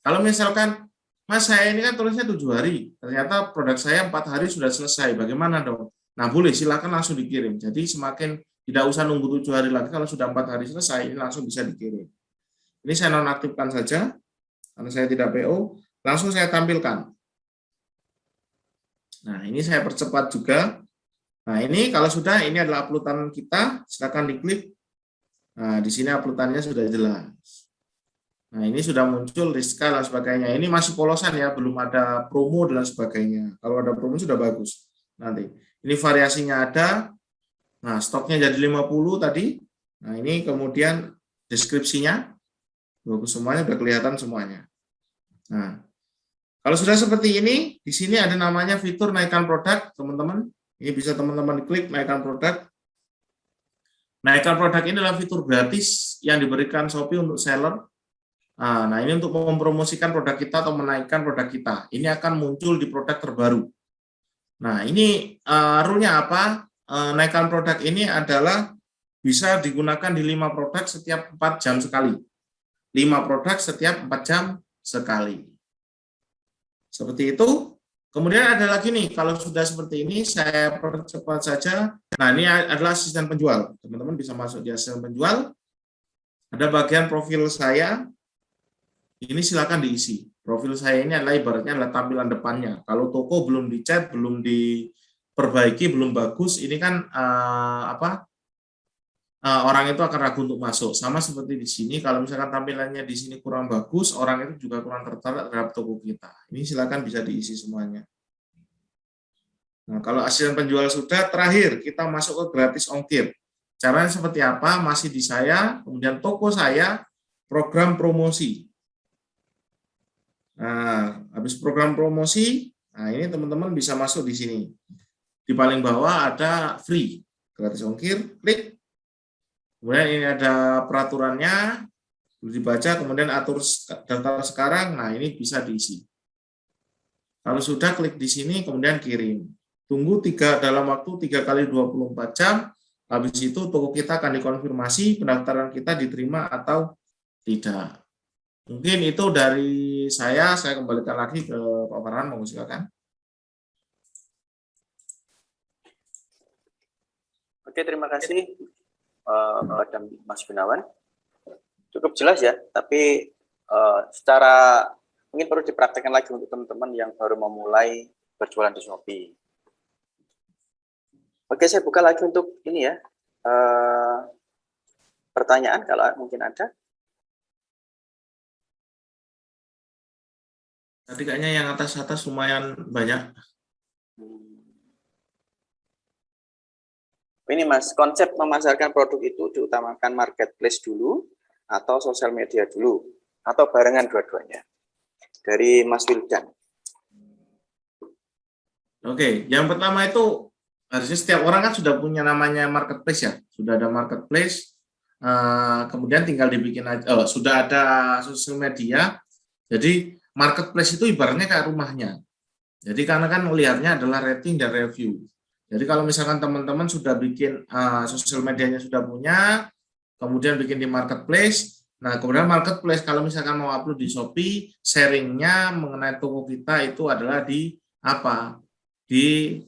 Kalau misalkan, Mas, saya ini kan tulisnya 7 hari. Ternyata produk saya 4 hari sudah selesai. Bagaimana dong? Nah, boleh, silakan langsung dikirim. Jadi semakin tidak usah nunggu 7 hari lagi, kalau sudah 4 hari selesai, ini langsung bisa dikirim. Ini saya nonaktifkan saja, karena saya tidak PO, langsung saya tampilkan. Nah, ini saya percepat juga. Nah, ini kalau sudah, ini adalah uploadan kita, silakan diklik. Nah, di sini uploadannya sudah jelas. Nah, ini sudah muncul Rizka dan sebagainya. Ini masih polosan ya, belum ada promo dan sebagainya. Kalau ada promo sudah bagus. Nanti. Ini variasinya ada. Nah, stoknya jadi 50 tadi. Nah, ini kemudian deskripsinya. Bagus semuanya, sudah kelihatan semuanya. Nah, kalau sudah seperti ini, di sini ada namanya fitur naikkan produk, teman-teman. Ini bisa teman-teman klik naikkan produk. Naikkan produk ini adalah fitur gratis yang diberikan Shopee untuk seller. Nah, ini untuk mempromosikan produk kita atau menaikkan produk kita. Ini akan muncul di produk terbaru. Nah, ini rule-nya apa? Naikkan produk ini adalah bisa digunakan di 5 produk setiap 4 jam sekali. 5 produk setiap 4 jam sekali. Seperti itu. Kemudian ada lagi nih, kalau sudah seperti ini, saya percepat saja. Nah, ini adalah asisten penjual. Teman-teman bisa masuk di asisten penjual. Ada bagian profil saya. Ini silakan diisi. Profil saya ini adalah ibaratnya adalah tampilan depannya. Kalau toko belum dicat, belum diperbaiki, belum bagus, ini kan orang itu akan ragu untuk masuk. Sama seperti di sini, kalau misalkan tampilannya di sini kurang bagus, orang itu juga kurang tertarik terhadap toko kita. Ini silakan bisa diisi semuanya. Nah, kalau asisten penjual sudah, terakhir kita masuk ke gratis ongkir. Caranya seperti apa? Masih di saya, kemudian toko saya, program promosi. Nah, habis program promosi, nah ini teman-teman bisa masuk di sini. Di paling bawah ada free, gratis ongkir, klik. Kemudian ini ada peraturannya, dibaca, kemudian atur daftar sekarang, nah ini bisa diisi. Kalau sudah, klik di sini, kemudian kirim. Tunggu dalam waktu 3 kali 24 jam, habis itu toko kita akan dikonfirmasi, pendaftaran kita diterima atau tidak. Mungkin itu dari saya kembalikan lagi ke Pak Farhan, mau silakan. Oke, terima kasih kepada Mas Gunawan. Cukup jelas ya, tapi secara mungkin perlu dipraktekkan lagi untuk teman-teman yang baru memulai berjualan di Shopee. Oke, saya buka lagi untuk ini ya. Pertanyaan kalau mungkin ada. Tadi kayaknya yang atas-atas lumayan banyak. Ini Mas, konsep memasarkan produk itu diutamakan marketplace dulu atau sosial media dulu atau barengan dua-duanya? Dari Mas Wildan. Oke, yang pertama itu harusnya setiap orang kan sudah punya namanya marketplace ya, sudah ada marketplace, kemudian tinggal dibikin aja, sudah ada sosial media, jadi marketplace itu ibaratnya kayak rumahnya. Jadi karena kan melihatnya adalah rating dan review. Jadi kalau misalkan teman-teman sudah bikin sosial medianya sudah punya, kemudian bikin di marketplace, nah kemudian marketplace kalau misalkan mau upload di Shopee, sharingnya mengenai toko kita itu adalah di apa? Di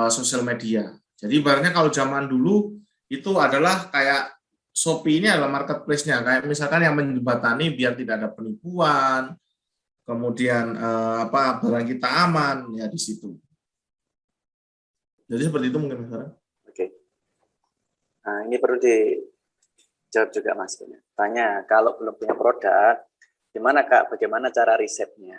sosial media. Jadi ibaratnya kalau zaman dulu itu adalah kayak Shopee ini adalah marketplace-nya, kayak misalkan yang menjembatani biar tidak ada penipuan, kemudian barang kita aman ya di situ. Jadi seperti itu mungkin Mas. Oke. Nah, ini perlu dijawab juga Mas. Tanya, kalau belum punya produk, gimana Kak? Bagaimana cara risetnya?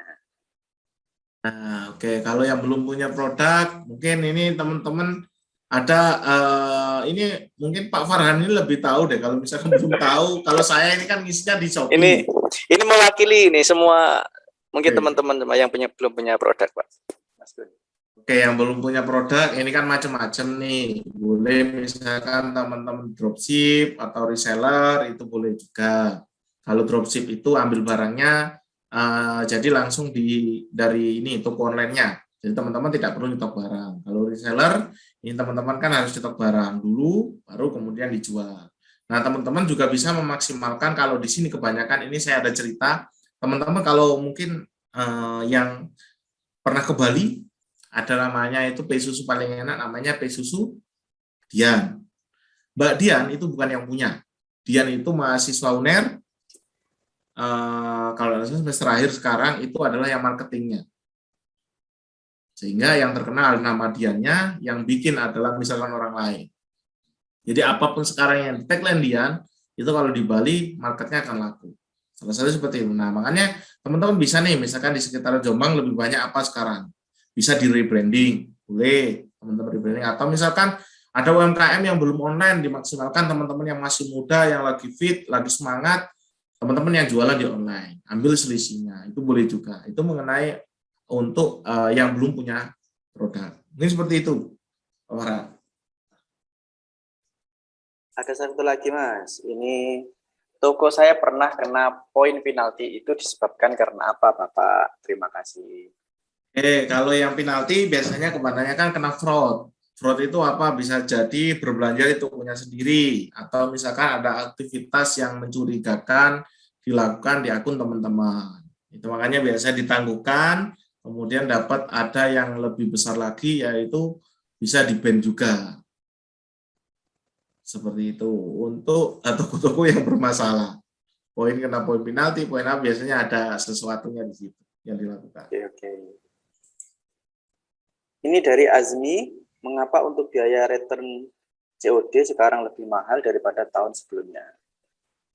Nah, oke. Kalau yang belum punya produk, mungkin ini teman-teman ada ini mungkin Pak Farhan ini lebih tahu deh. Kalau misalkan belum tahu, kalau saya ini kan ngisinya di Shopee. Ini mewakili ini semua mungkin Oke. teman-teman yang belum punya produk, Pak. Mas Gun. Oke, yang belum punya produk ini kan macam-macam nih. Boleh misalkan teman-teman dropship atau reseller itu boleh juga. Kalau dropship itu ambil barangnya jadi langsung dari ini toko online-nya. Jadi teman-teman tidak perlu nyetok barang. Kalau reseller ini teman-teman kan harus nyetok barang dulu baru kemudian dijual. Nah, teman-teman juga bisa memaksimalkan kalau di sini kebanyakan ini saya ada cerita. Teman-teman kalau mungkin yang pernah ke Bali ada namanya itu pay susu paling enak, namanya pay susu Dian. Mbak Dian itu bukan yang punya. Dian itu mahasiswa UNER, kalau semester akhir sekarang itu adalah yang marketingnya. Sehingga yang terkenal nama Diannya, yang bikin adalah misalkan orang lain. Jadi apapun sekarang yang tagline Dian, itu kalau di Bali marketnya akan laku. Salah satu seperti itu. Nah, makanya teman-teman bisa nih, misalkan di sekitar Jombang lebih banyak apa sekarang? Bisa di rebranding, boleh teman-teman rebranding. Atau misalkan ada UMKM yang belum online, dimaksimalkan teman-teman yang masih muda, yang lagi fit, lagi semangat, teman-teman yang jualan di online, ambil selisihnya, itu boleh juga. Itu mengenai untuk yang belum punya produk. Ini seperti itu, Pak Farhan. Ada satu lagi Mas, ini toko saya pernah kena poin penalti, itu disebabkan karena apa Bapak? Terima kasih. Kalau yang penalti biasanya kebanyakan kena fraud. Fraud itu apa? Bisa jadi berbelanja di tokonya sendiri, atau misalkan ada aktivitas yang mencurigakan dilakukan di akun teman-teman. Itu makanya biasa ditangguhkan, kemudian dapat ada yang lebih besar lagi, yaitu bisa di-ban juga. Seperti itu untuk toko-toko yang bermasalah. Poin kena poin penalti, poin apa biasanya ada sesuatunya di situ yang dilakukan. Oke. Ini dari Azmi, mengapa untuk biaya return COD sekarang lebih mahal daripada tahun sebelumnya?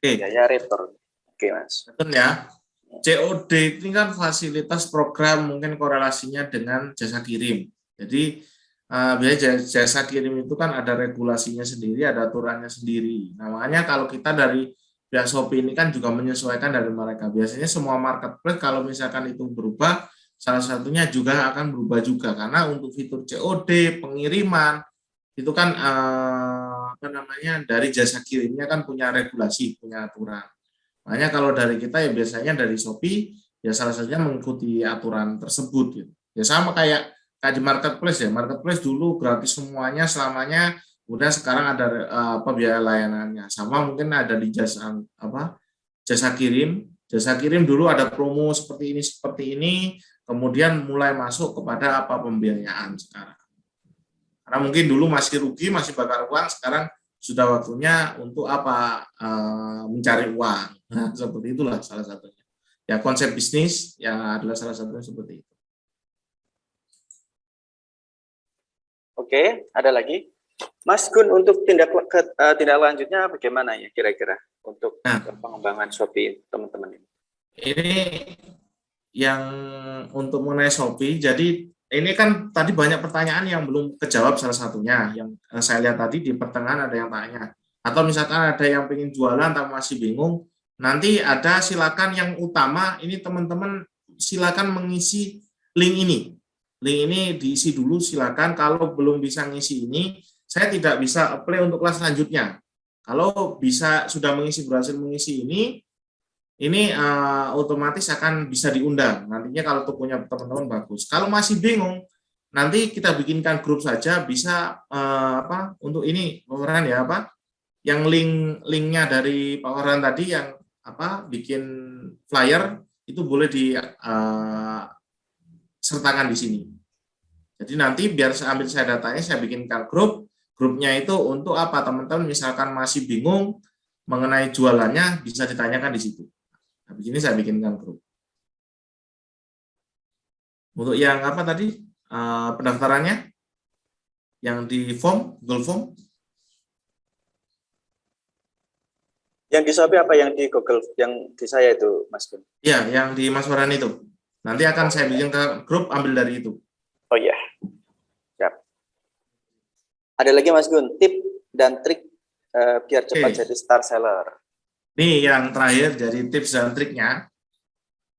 Biaya return. Oke, Mas. Betul ya. COD ini kan fasilitas program mungkin korelasinya dengan jasa kirim. Jadi biaya jasa kirim itu kan ada regulasinya sendiri, ada aturannya sendiri. Nah, makanya kalau kita dari pihak Shopee ini kan juga menyesuaikan dari mereka. Biasanya semua marketplace kalau misalkan itu berubah, salah satunya juga akan berubah juga karena untuk fitur COD, pengiriman itu kan dari jasa kirimnya kan punya regulasi, punya aturan. Makanya kalau dari kita ya biasanya dari Shopee ya salah satunya mengikuti aturan tersebut gitu. Ya sama kayak di marketplace ya. Marketplace dulu gratis semuanya selamanya, kemudian sekarang ada biaya layanannya. Sama mungkin ada di jasa kirim. Jasa kirim dulu ada promo seperti ini, kemudian mulai masuk kepada pembiayaan sekarang. Karena mungkin dulu masih rugi, masih bakar uang, sekarang sudah waktunya untuk mencari uang. Nah, seperti itulah salah satunya. Ya konsep bisnis ya adalah salah satunya seperti itu. Oke, ada lagi? Mas Gun, untuk tindak lanjutnya bagaimana ya kira-kira untuk Nah. pengembangan Shopee teman-teman ini? Ini yang untuk mengenai Shopee, jadi ini kan tadi banyak pertanyaan yang belum kejawab, salah satunya yang saya lihat tadi di pertengahan ada yang tanya, atau misalkan ada yang pengen jualan tapi masih bingung, nanti ada silakan yang utama ini teman-teman silakan mengisi link ini diisi dulu silakan. Kalau belum bisa ngisi ini, saya tidak bisa apply untuk kelas selanjutnya. Kalau bisa sudah berhasil mengisi ini otomatis akan bisa diundang. Nantinya kalau tokonya teman-teman bagus. Kalau masih bingung, nanti kita bikinkan grup saja, bisa untuk ini Pak Farhan ya, yang linknya dari Pak Farhan tadi yang bikin flyer itu boleh sertakan di sini. Jadi nanti biar saya datanya, saya bikinkan grupnya itu untuk apa, teman-teman misalkan masih bingung mengenai jualannya bisa ditanyakan di situ. Nah, begini saya bikinkan grup. Untuk yang tadi pendaftarannya yang di Google Form. Yang di Shopee apa yang di Google, yang di saya itu, Mas Gun? Ya, yang di Mas Farhan itu. Nanti akan saya bikin grup, ambil dari itu. Oh iya. Siap. Ada lagi Mas Gun, tip dan trik biar cepat jadi star seller. Ini yang terakhir jadi tips dan triknya.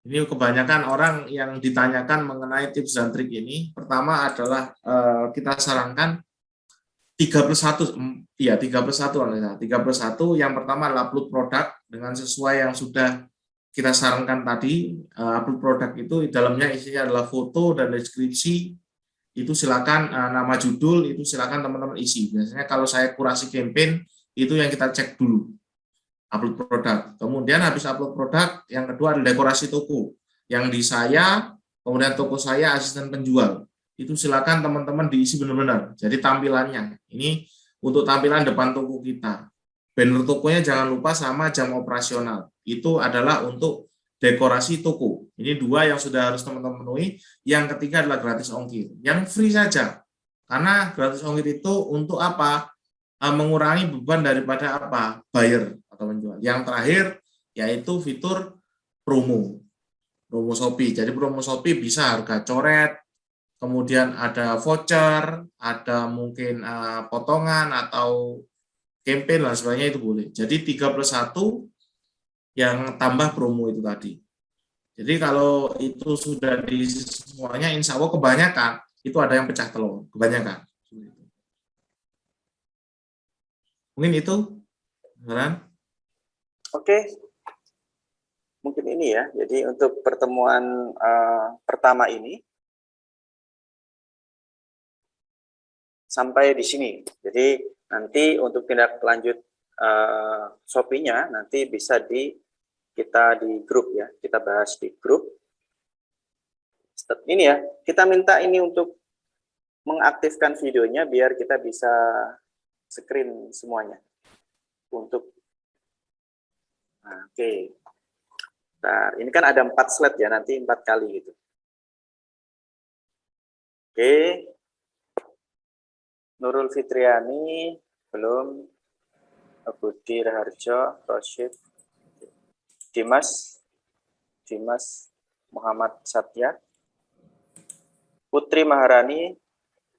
Ini kebanyakan orang yang ditanyakan mengenai tips dan trik ini. Pertama adalah kita sarankan 3+1. Iya, 3+1. 3+1 yang pertama adalah upload produk dengan sesuai yang sudah kita sarankan tadi. Upload produk itu dalamnya isinya adalah foto dan deskripsi. Itu silakan nama judul itu silakan teman-teman isi. Biasanya kalau saya kurasi campaign itu yang kita cek dulu. Upload produk. Kemudian habis upload produk, yang kedua adalah dekorasi toko. Yang di saya, kemudian toko saya asisten penjual. Itu silakan teman-teman diisi benar-benar. Jadi tampilannya ini untuk tampilan depan toko kita. Banner tokonya jangan lupa sama jam operasional. Itu adalah untuk dekorasi toko. Ini dua yang sudah harus teman-teman penuhi. Yang ketiga adalah gratis ongkir. Yang free saja. Karena gratis ongkir itu untuk apa? Mengurangi beban daripada buyer atau penjual. Yang terakhir yaitu fitur promo Shopee. Jadi promo Shopee bisa harga coret, kemudian ada voucher, ada mungkin potongan atau campaign dan sebagainya, itu boleh. Jadi 3+1 yang tambah promo itu tadi. Jadi kalau itu sudah di semuanya, insya Allah kebanyakan itu ada yang pecah telur, kebanyakan. Mungkin itu, Farhan. Oke. Mungkin ini ya. Jadi untuk pertemuan pertama ini sampai di sini. Jadi nanti untuk tindak lanjut Shopee-nya nanti bisa kita di grup ya, kita bahas di grup. Ini ya, kita minta ini untuk mengaktifkan videonya biar kita bisa screen semuanya. Nah, oke. Nah, ini kan ada 4 slide ya, nanti 4 kali gitu. Oke. Nurul Fitriani, belum. Budi Raharjo, Rosyid. Dimas Muhammad Satya, Putri Maharani,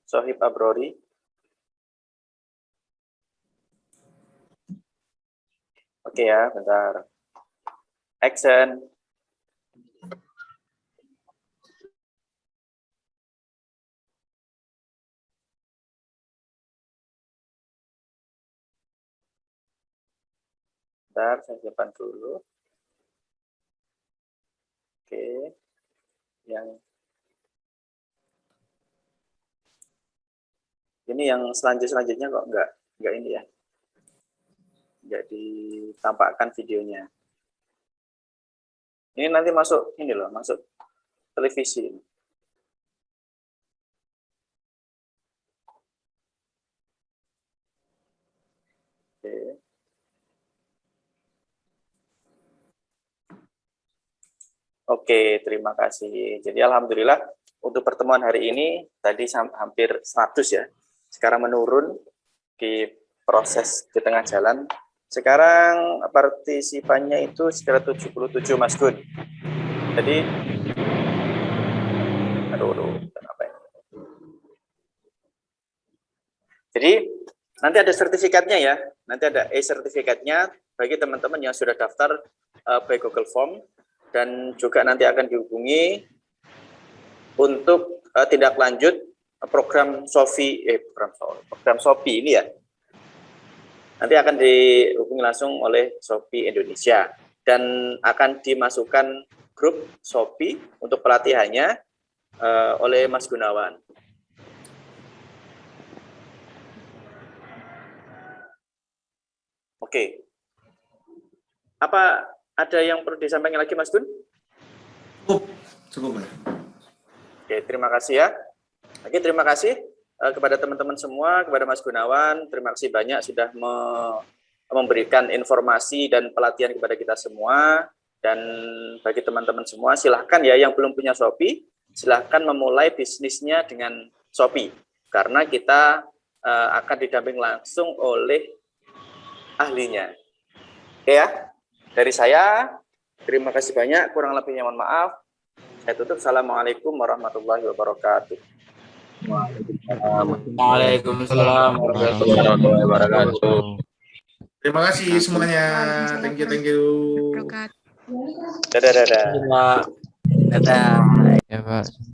Sohib Abrori, oke ya, bentar. Action. Bentar, saya simpan dulu. Oke, yang ini yang selanjutnya kok nggak ini ya, nggak ditampakkan videonya. Ini nanti masuk ini loh, masuk televisi. Oke. Oke, terima kasih. Jadi alhamdulillah untuk pertemuan hari ini tadi hampir 100 ya. Sekarang menurun di proses di tengah jalan. Sekarang partisipannya itu sekitar 77 Mas Gun. Jadi apa ya? Jadi nanti ada sertifikatnya ya. Nanti ada e-sertifikatnya bagi teman-teman yang sudah daftar by Google Form, dan juga nanti akan dihubungi untuk tindak lanjut program Shopee ini ya. Nanti akan dihubungi langsung oleh Shopee Indonesia dan akan dimasukkan grup Shopee untuk pelatihannya oleh Mas Gunawan. Oke. Apa ada yang perlu disampaikan lagi Mas Gun? Cukup, Mas. Oke, terima kasih ya. Oke, terima kasih kepada teman-teman semua, kepada Mas Gunawan. Terima kasih banyak sudah memberikan informasi dan pelatihan kepada kita semua. Dan bagi teman-teman semua, silahkan ya yang belum punya Shopee, silahkan memulai bisnisnya dengan Shopee. Karena kita akan didamping langsung oleh ahlinya. Oke ya, dari saya, terima kasih banyak. Kurang lebihnya mohon maaf. Saya tutup. Assalamualaikum warahmatullahi wabarakatuh. Waalaikumsalam warahmatullahi wabarakatuh. Terima kasih semuanya. Thank you. Dadah. Dadah. Ya, Pak.